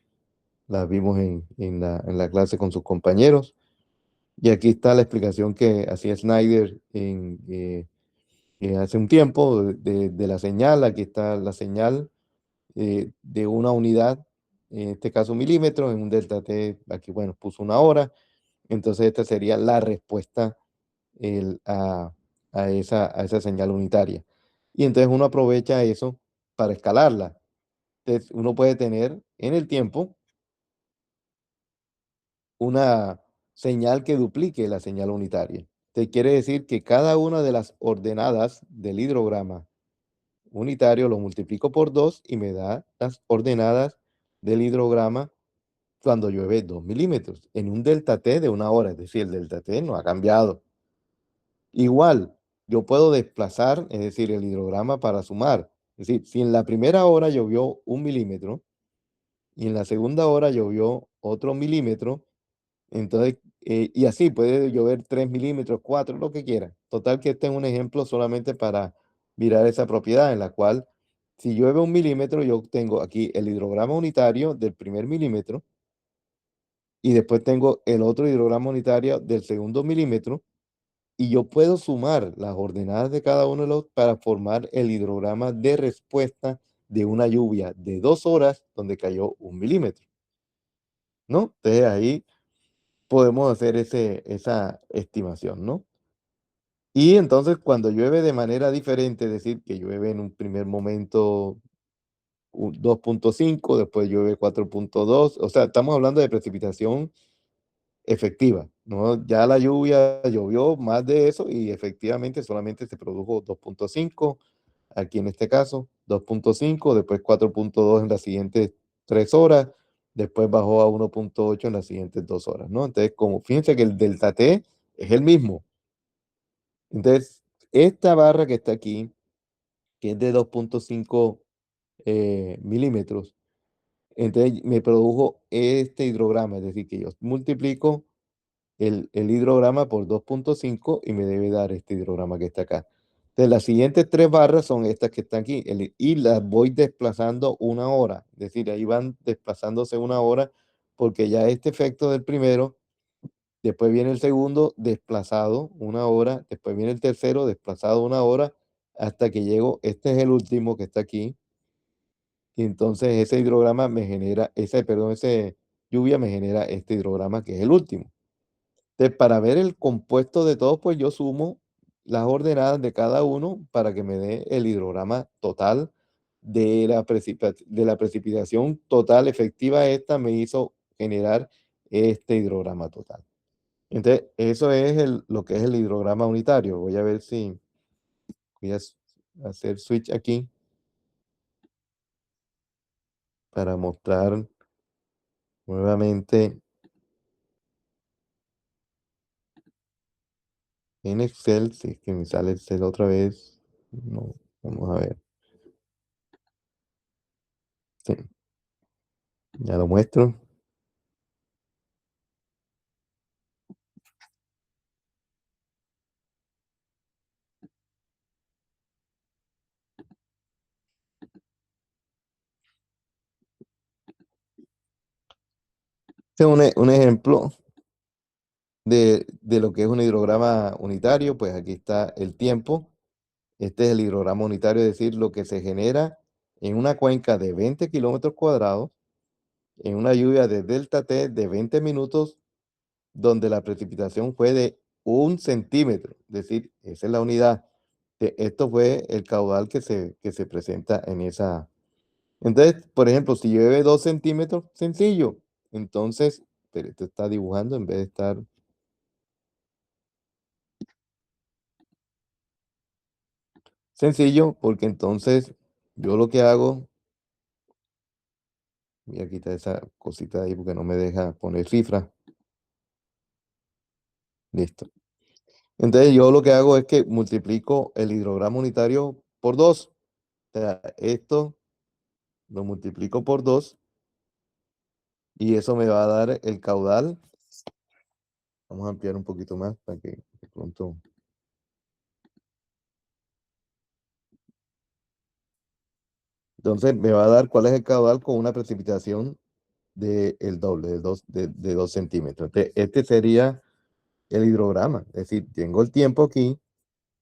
las vimos en la clase con sus compañeros. Y aquí está la explicación que hacía Snyder hace un tiempo de la señal. Aquí está la señal de una unidad, en este caso milímetros, en un delta T, aquí bueno, puso una hora. Entonces esta sería la respuesta el, a esa señal unitaria. Y entonces uno aprovecha eso para escalarla. Entonces uno puede tener en el tiempo una señal que duplique la señal unitaria. Te quiere decir que cada una de las ordenadas del hidrograma unitario lo multiplico por 2 y me da las ordenadas del hidrograma cuando llueve 2 milímetros en un delta T de una hora. Es decir, el delta T no ha cambiado. Igual, yo puedo desplazar, es decir, el hidrograma para sumar. Es decir, si en la primera hora llovió 1 milímetro y en la segunda hora llovió otro milímetro, entonces, y así puede llover 3 milímetros, 4, lo que quiera. Total que este es un ejemplo solamente para mirar esa propiedad en la cual si llueve 1 milímetro, yo tengo aquí el hidrograma unitario del primer milímetro y después tengo el otro hidrograma unitario del segundo milímetro y yo puedo sumar las ordenadas de cada uno de los para formar el hidrograma de respuesta de una lluvia de 2 horas donde cayó 1 milímetro, ¿no? Entonces ahí podemos hacer esa estimación, ¿no? Y entonces cuando llueve de manera diferente, es decir, que llueve en un primer momento 2.5, después llueve 4.2, o sea, estamos hablando de precipitación efectiva, ¿no? Ya la lluvia llovió más de eso y efectivamente solamente se produjo 2.5, aquí en este caso 2.5, después 4.2 en las siguientes 3 horas, después bajó a 1.8 en las siguientes 2 horas, ¿no? Entonces, como fíjense que el delta T es el mismo. Entonces, esta barra que está aquí, que es de 2.5 milímetros, entonces me produjo este hidrograma, es decir, que yo multiplico el hidrograma por 2.5 y me debe dar este hidrograma que está acá. Entonces, las siguientes 3 barras son estas que están aquí y las voy desplazando una hora. Es decir, ahí van desplazándose una hora porque ya este efecto del primero, después viene el segundo desplazado una hora, después viene el tercero desplazado una hora, hasta que llego, este es el último que está aquí. Y entonces ese hidrograma me genera, ese lluvia me genera este hidrograma que es el último. Entonces, para ver el compuesto de todos, pues yo sumo las ordenadas de cada uno para que me dé el hidrograma total de de la precipitación total efectiva. Esta me hizo generar este hidrograma total. Entonces, eso es lo que es el hidrograma unitario. Voy a ver si voy a hacer switch aquí para mostrar nuevamente en Excel. Si es que me sale Excel otra vez. No, vamos a ver. Sí, ya lo muestro. Este es un ejemplo de lo que es un hidrograma unitario. Pues aquí está el tiempo. Este es el hidrograma unitario, es decir, lo que se genera en una cuenca de 20 kilómetros cuadrados, en una lluvia de delta T de 20 minutos, donde la precipitación fue de 1 centímetro. Es decir, esa es la unidad. Esto fue el caudal que se presenta en esa. Entonces, por ejemplo, si llueve 2 centímetros, sencillo. Entonces, pero esto está dibujando en vez de estar. Sencillo, porque entonces yo lo que hago, voy a quitar esa cosita ahí porque no me deja poner cifra. Listo. Entonces yo lo que hago es que multiplico el hidrograma unitario por 2. O sea, esto lo multiplico por 2 y eso me va a dar el caudal. Vamos a ampliar un poquito más para que de pronto. Entonces me va a dar cuál es el caudal con una precipitación del doble, de 2 centímetros. Entonces, este sería el hidrograma. Es decir, tengo el tiempo aquí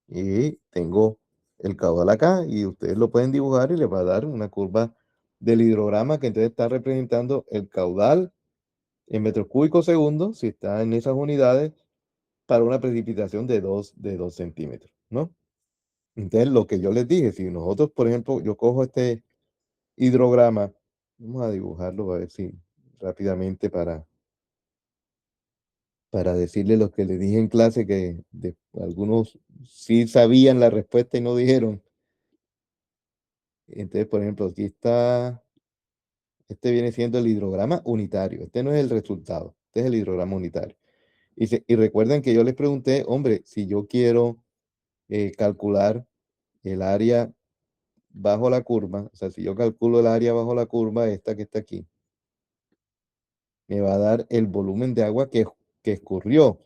y tengo el caudal acá y ustedes lo pueden dibujar y les va a dar una curva del hidrograma que entonces está representando el caudal en metros cúbicos segundo, si está en esas unidades, para una precipitación de 2 centímetros, ¿no? Entonces, lo que yo les dije, si nosotros, por ejemplo, yo cojo este hidrograma, vamos a dibujarlo a ver si rápidamente para decirle lo que les dije en clase, que algunos sí sabían la respuesta y no dijeron. Entonces, por ejemplo, aquí está, este viene siendo el hidrograma unitario. Este no es el resultado, este es el hidrograma unitario. Y recuerden que yo les pregunté, hombre, si yo quiero calcular el área bajo la curva, o sea, si yo calculo el área bajo la curva, esta que está aquí, me va a dar el volumen de agua que escurrió.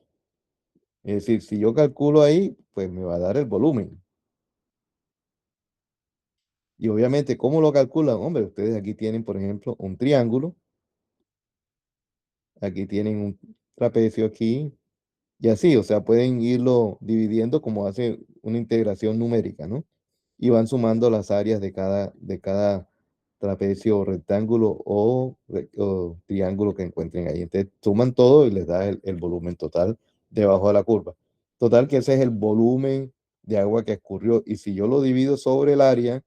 Es decir, si yo calculo ahí, pues me va a dar el volumen. Y obviamente, ¿cómo lo calculan? Hombre, ustedes aquí tienen, por ejemplo, un triángulo. Aquí tienen un trapecio aquí. Y así, o sea, pueden irlo dividiendo como hace una integración numérica, ¿no? Y van sumando las áreas de cada trapecio o rectángulo o triángulo que encuentren ahí. Entonces, suman todo y les da el volumen total debajo de la curva. Total, que ese es el volumen de agua que escurrió. Y si yo lo divido sobre el área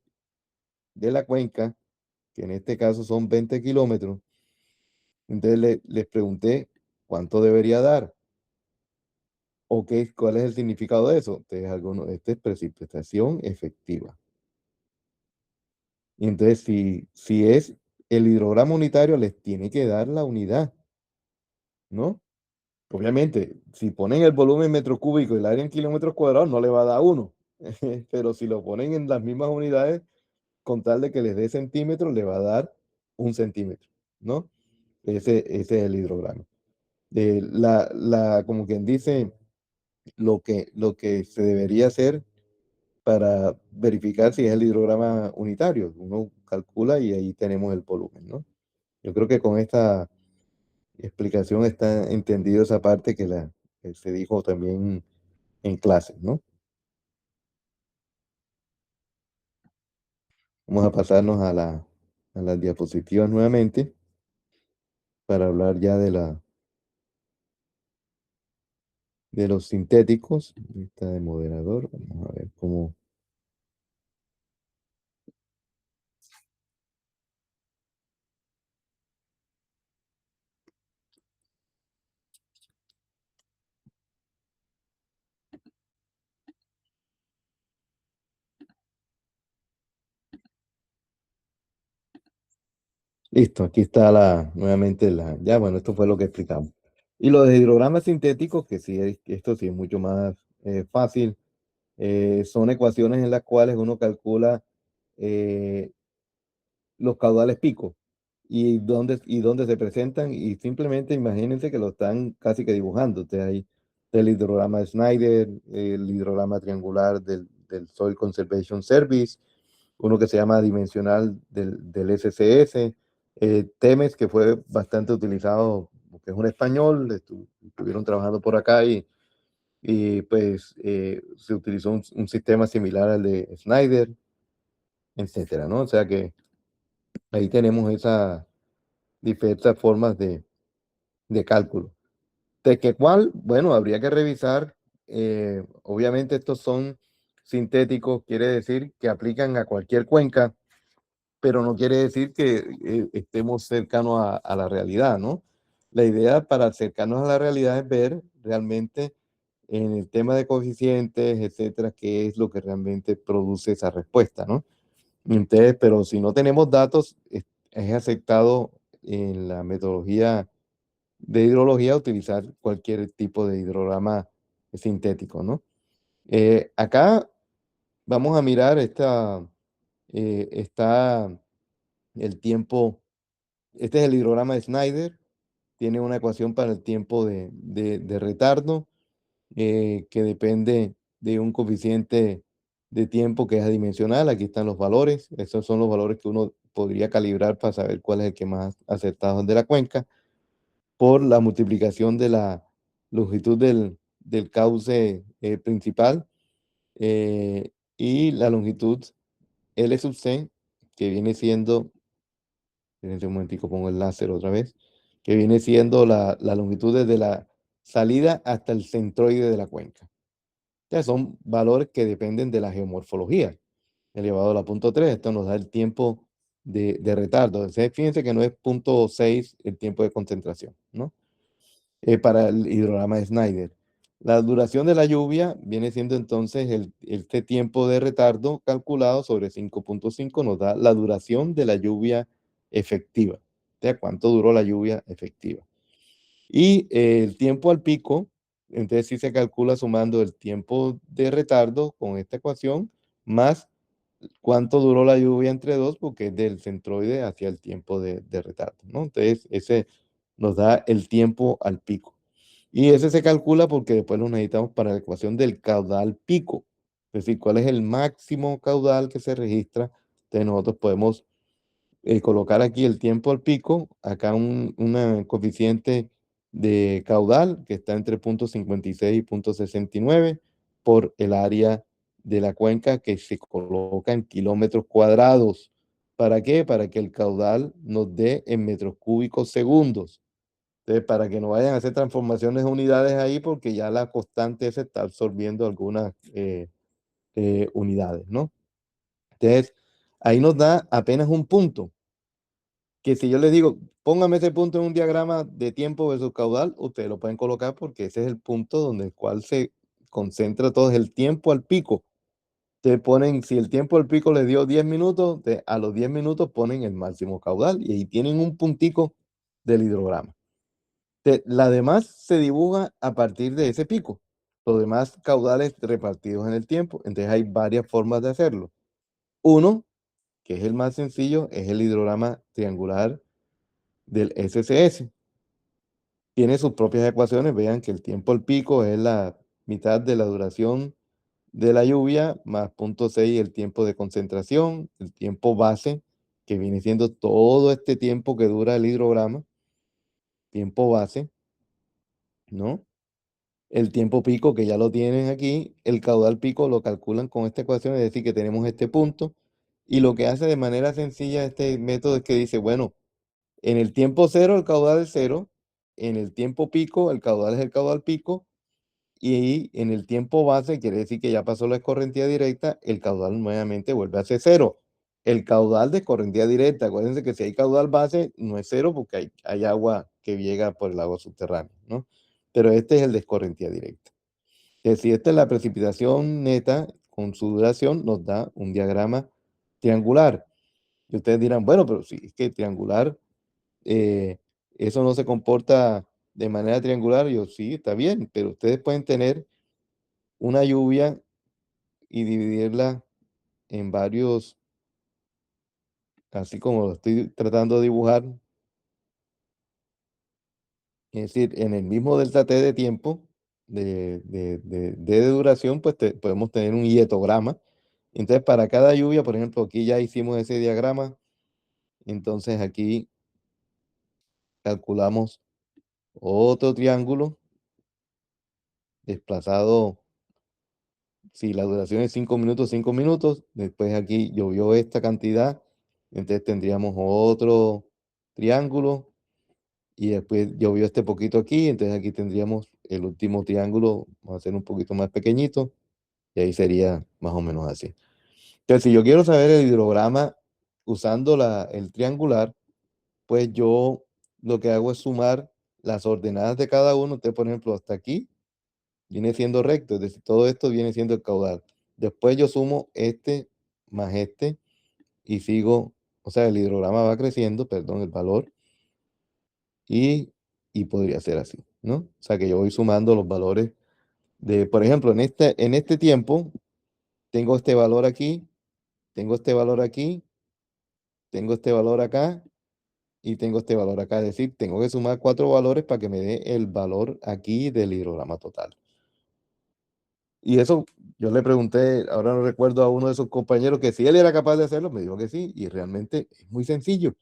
de la cuenca, que en este caso son 20 kilómetros, entonces les pregunté cuánto debería dar o cuál es el significado de eso. Entonces, esta es precipitación efectiva. Y entonces, si es el hidrograma unitario, les tiene que dar la unidad, ¿no? Obviamente, si ponen el volumen en metro cúbico y el área en kilómetros cuadrados, no le va a dar 1. Pero si lo ponen en las mismas unidades, con tal de que les dé centímetros, le va a dar 1 centímetro, ¿no? Ese es el hidrograma. Como quien dice, lo que se debería hacer para verificar si es el hidrograma unitario. Uno calcula y ahí tenemos el volumen, ¿no? Yo creo que con esta explicación está entendido esa parte que se dijo también en clase, ¿no? Vamos a pasarnos a las diapositivas nuevamente para hablar ya de los sintéticos. Lista de moderador. Vamos a ver cómo. Listo, aquí está nuevamente ya, bueno, esto fue lo que explicamos. Y los hidrogramas sintéticos, que sí, esto sí es mucho más fácil, son ecuaciones en las cuales uno calcula los caudales pico y dónde se presentan, y simplemente imagínense que lo están casi que dibujando. Usted ahí el hidrograma de Snyder, el hidrograma triangular del Soil Conservation Service, uno que se llama dimensional del SCS, Temes, que fue bastante utilizado, porque es un español, estuvieron trabajando por acá y pues se utilizó un sistema similar al de Snyder, etcétera, ¿no? O sea que ahí tenemos esas diversas formas de cálculo. De que cuál, bueno, habría que revisar, obviamente estos son sintéticos, quiere decir que aplican a cualquier cuenca, pero no quiere decir que estemos cercanos a la realidad, ¿no? La idea para acercarnos a la realidad es ver realmente en el tema de coeficientes, etcétera, qué es lo que realmente produce esa respuesta, ¿no? Entonces, pero si no tenemos datos, es aceptado en la metodología de hidrología utilizar cualquier tipo de hidrograma sintético, ¿no? Acá vamos a mirar está el tiempo. Este es el hidrograma de Snyder. Tiene una ecuación para el tiempo de retardo que depende de un coeficiente de tiempo que es adimensional. Aquí están los valores. Esos son los valores que uno podría calibrar para saber cuál es el que más acertado es de la cuenca, por la multiplicación de la longitud del cauce principal y la longitud L sub C, que viene siendo, en este momentico pongo el láser otra vez, que viene siendo la longitud desde la salida hasta el centroide de la cuenca. O sea, son valores que dependen de la geomorfología, elevado a la punto 3. Esto nos da el tiempo de retardo. Entonces, fíjense que no es punto 6 el tiempo de concentración, ¿no? Para el hidrograma de Snyder. La duración de la lluvia viene siendo entonces este tiempo de retardo calculado sobre 5.5 nos da la duración de la lluvia efectiva. O sea, cuánto duró la lluvia efectiva. Y el tiempo al pico, entonces sí se calcula sumando el tiempo de retardo con esta ecuación más cuánto duró la lluvia entre dos, porque es del centroide hacia el tiempo de retardo, ¿no? Entonces ese nos da el tiempo al pico. Y ese se calcula porque después lo necesitamos para la ecuación del caudal pico. Es decir, cuál es el máximo caudal que se registra. Entonces nosotros podemos colocar aquí el tiempo al pico, acá un coeficiente de caudal que está entre 0.56 y 0.69 por el área de la cuenca, que se coloca en kilómetros cuadrados. ¿Para qué? Para que el caudal nos dé en metros cúbicos segundos. Entonces, para que no vayan a hacer transformaciones de unidades ahí, porque ya la constante se está absorbiendo algunas unidades, ¿no? Entonces, ahí nos da apenas un punto, que si yo les digo, póngame ese punto en un diagrama de tiempo versus caudal, ustedes lo pueden colocar porque ese es el punto donde el cual se concentra todo, es el tiempo al pico. Te ponen, si el tiempo al pico les dio 10 minutos, a los 10 minutos ponen el máximo caudal y ahí tienen un puntico del hidrograma. La demás se dibuja a partir de ese pico. Los demás caudales repartidos en el tiempo. Entonces hay varias formas de hacerlo. Uno, que es el más sencillo, es el hidrograma triangular del SCS. Tiene sus propias ecuaciones. Vean que el tiempo al pico es la mitad de la duración de la lluvia más 0.6 el tiempo de concentración, el tiempo base, que viene siendo todo este tiempo que dura el hidrograma, tiempo base, ¿no? El tiempo pico, que ya lo tienen aquí, el caudal pico lo calculan con esta ecuación, es decir, que tenemos este punto, y lo que hace de manera sencilla este método es que dice, bueno, en el tiempo cero el caudal es cero, en el tiempo pico el caudal es el caudal pico, y en el tiempo base quiere decir que ya pasó la escorrentía directa, el caudal nuevamente vuelve a ser cero. El caudal de escorrentía directa, acuérdense que si hay caudal base no es cero porque hay agua que llega por el agua subterránea, ¿no? Pero este es el de escorrentía directa. Si esta es la precipitación neta con su duración, nos da un diagrama triangular. Y ustedes dirán, bueno, pero si es que triangular, eso no se comporta de manera triangular. Yo sí, está bien, pero ustedes pueden tener una lluvia y dividirla en varios, así como lo estoy tratando de dibujar. Es decir, en el mismo delta T de tiempo, de duración, pues podemos tener un hietograma. Entonces, para cada lluvia, por ejemplo, aquí ya hicimos ese diagrama. Entonces, aquí calculamos otro triángulo desplazado. Si la duración es 5 minutos, 5 minutos, después aquí llovió esta cantidad, entonces tendríamos otro triángulo y después llovió este poquito aquí, entonces aquí tendríamos el último triángulo, vamos a hacer un poquito más pequeñito y ahí sería más o menos así. Entonces, si yo quiero saber el hidrograma usando el triangular, pues yo lo que hago es sumar las ordenadas de cada uno. Entonces, por ejemplo, hasta aquí viene siendo recto, es decir, todo esto viene siendo el caudal. Después yo sumo este más este y sigo, o sea, el hidrograma va creciendo, perdón, el valor, y podría ser así, ¿no? O sea, que yo voy sumando los valores por ejemplo, en este tiempo, tengo este valor aquí, tengo este valor aquí, tengo este valor acá y tengo este valor acá. Es decir, tengo que sumar 4 valores para que me dé el valor aquí del hidrograma total. Y eso yo le pregunté, ahora no recuerdo a uno de sus compañeros que si él era capaz de hacerlo, me dijo que sí, y realmente es muy sencillo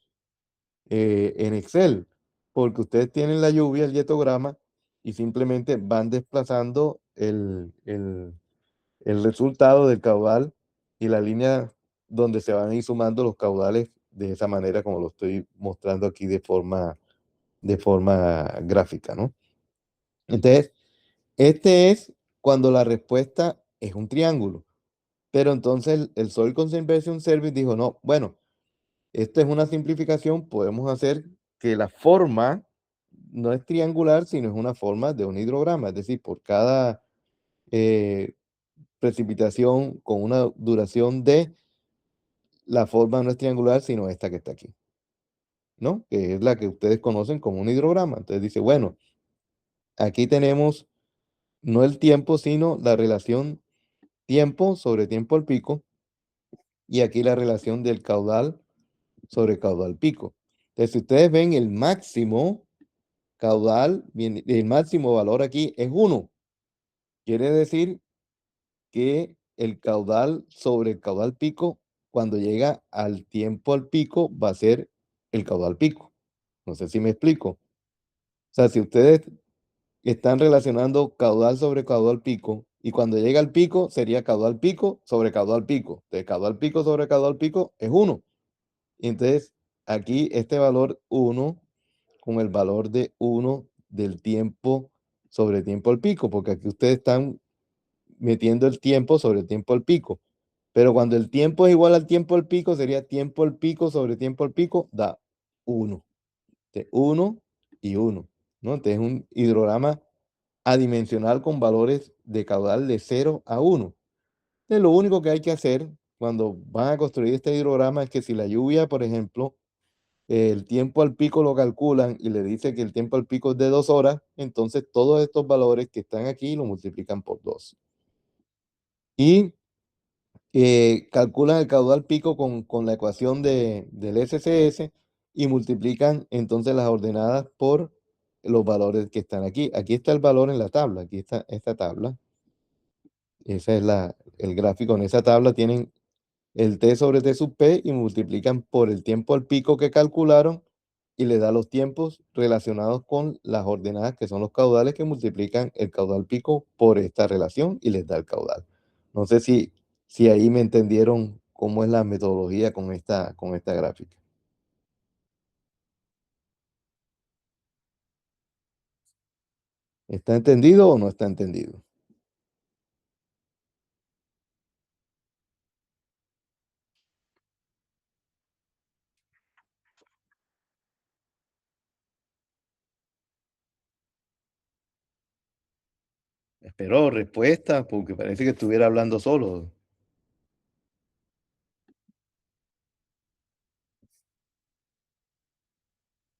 en Excel, porque ustedes tienen la lluvia, el dietograma, y simplemente van desplazando el resultado del caudal y la línea donde se van a ir sumando los caudales de esa manera como lo estoy mostrando aquí de forma gráfica, ¿no? Entonces, este es cuando la respuesta es un triángulo. Pero entonces el Soil Conservation Service dijo, no, bueno, esto es una simplificación, podemos hacer que la forma no es triangular, sino es una forma de un hidrograma, es decir, por cada precipitación con una duración de, la forma no es triangular, sino esta que está aquí, ¿no? Que es la que ustedes conocen como un hidrograma. Entonces dice, bueno, aquí tenemos no el tiempo, sino la relación tiempo sobre tiempo al pico, y aquí la relación del caudal sobre caudal pico. Entonces, si ustedes ven el máximo caudal, el máximo valor aquí es 1. Quiere decir que el caudal sobre el caudal pico, cuando llega al tiempo al pico, va a ser el caudal pico. No sé si me explico. O sea, si ustedes están relacionando caudal sobre caudal pico, y cuando llega al pico sería caudal pico sobre caudal pico. Entonces, caudal pico sobre caudal pico es 1. Entonces, aquí este valor 1 con el valor de 1 del tiempo sobre tiempo al pico, porque aquí ustedes están metiendo el tiempo sobre el tiempo al pico. Pero cuando el tiempo es igual al tiempo al pico, sería tiempo al pico sobre tiempo al pico, da 1. De 1 y 1, ¿no? Entonces es un hidrograma adimensional con valores de caudal de 0 a 1. Entonces, lo único que hay que hacer cuando van a construir este hidrograma es que si la lluvia, por ejemplo, el tiempo al pico lo calculan y le dice que el tiempo al pico es de 2 horas, entonces todos estos valores que están aquí lo multiplican por 2. Y calculan el caudal pico con la ecuación del SCS y multiplican entonces las ordenadas por los valores que están aquí. Aquí está el valor en la tabla, aquí está esta tabla. Ese es el gráfico. En esa tabla tienen el T sobre T sub P y multiplican por el tiempo al pico que calcularon y le da los tiempos relacionados con las ordenadas que son los caudales que multiplican el caudal pico por esta relación y les da el caudal. No sé si ahí me entendieron cómo es la metodología con esta gráfica. ¿Está entendido o no está entendido? Espero respuesta, porque parece que estuviera hablando solo.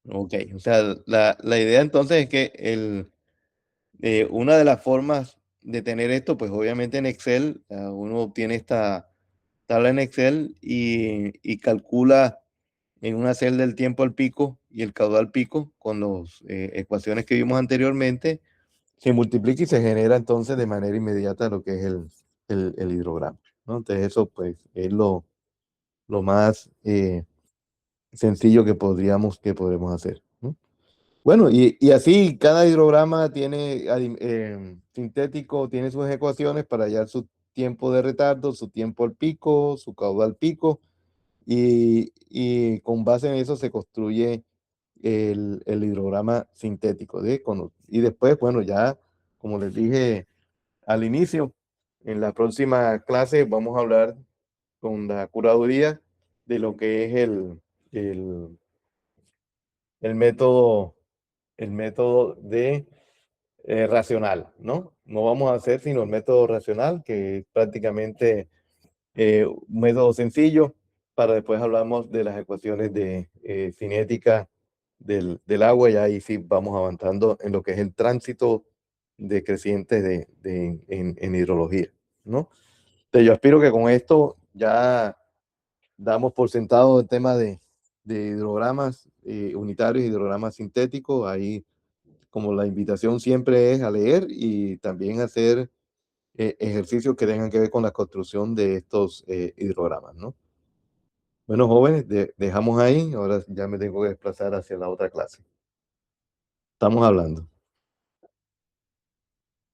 Ok, o sea, la idea entonces es que una de las formas de tener esto, pues obviamente en Excel, uno obtiene esta tabla en Excel y calcula en una celda el tiempo al pico y el caudal pico con las ecuaciones que vimos anteriormente, se multiplica y se genera entonces de manera inmediata lo que es el hidrograma, ¿no? Entonces eso pues es lo más sencillo que podremos hacer, ¿no? Bueno, y así cada hidrograma tiene sintético, tiene sus ecuaciones para hallar su tiempo de retardo, su tiempo al pico, su caudal pico, y con base en eso se construye el hidrograma sintético. Y después, bueno, ya como les dije al inicio, en la próxima clase vamos a hablar con la curaduría de lo que es el, el método, el método de racional, ¿no? No vamos a hacer sino el método racional, que es prácticamente un método sencillo, para después hablamos de las ecuaciones de cinética del agua, y ahí sí vamos avanzando en lo que es el tránsito de crecientes en hidrología, ¿no? Entonces, yo aspiro que con esto ya damos por sentado el tema de hidrogramas unitarios, hidrogramas sintéticos. Ahí, como la invitación siempre es a leer y también hacer ejercicios que tengan que ver con la construcción de estos hidrogramas, ¿no? Bueno, jóvenes, dejamos ahí. Ahora ya me tengo que desplazar hacia la otra clase. Estamos hablando.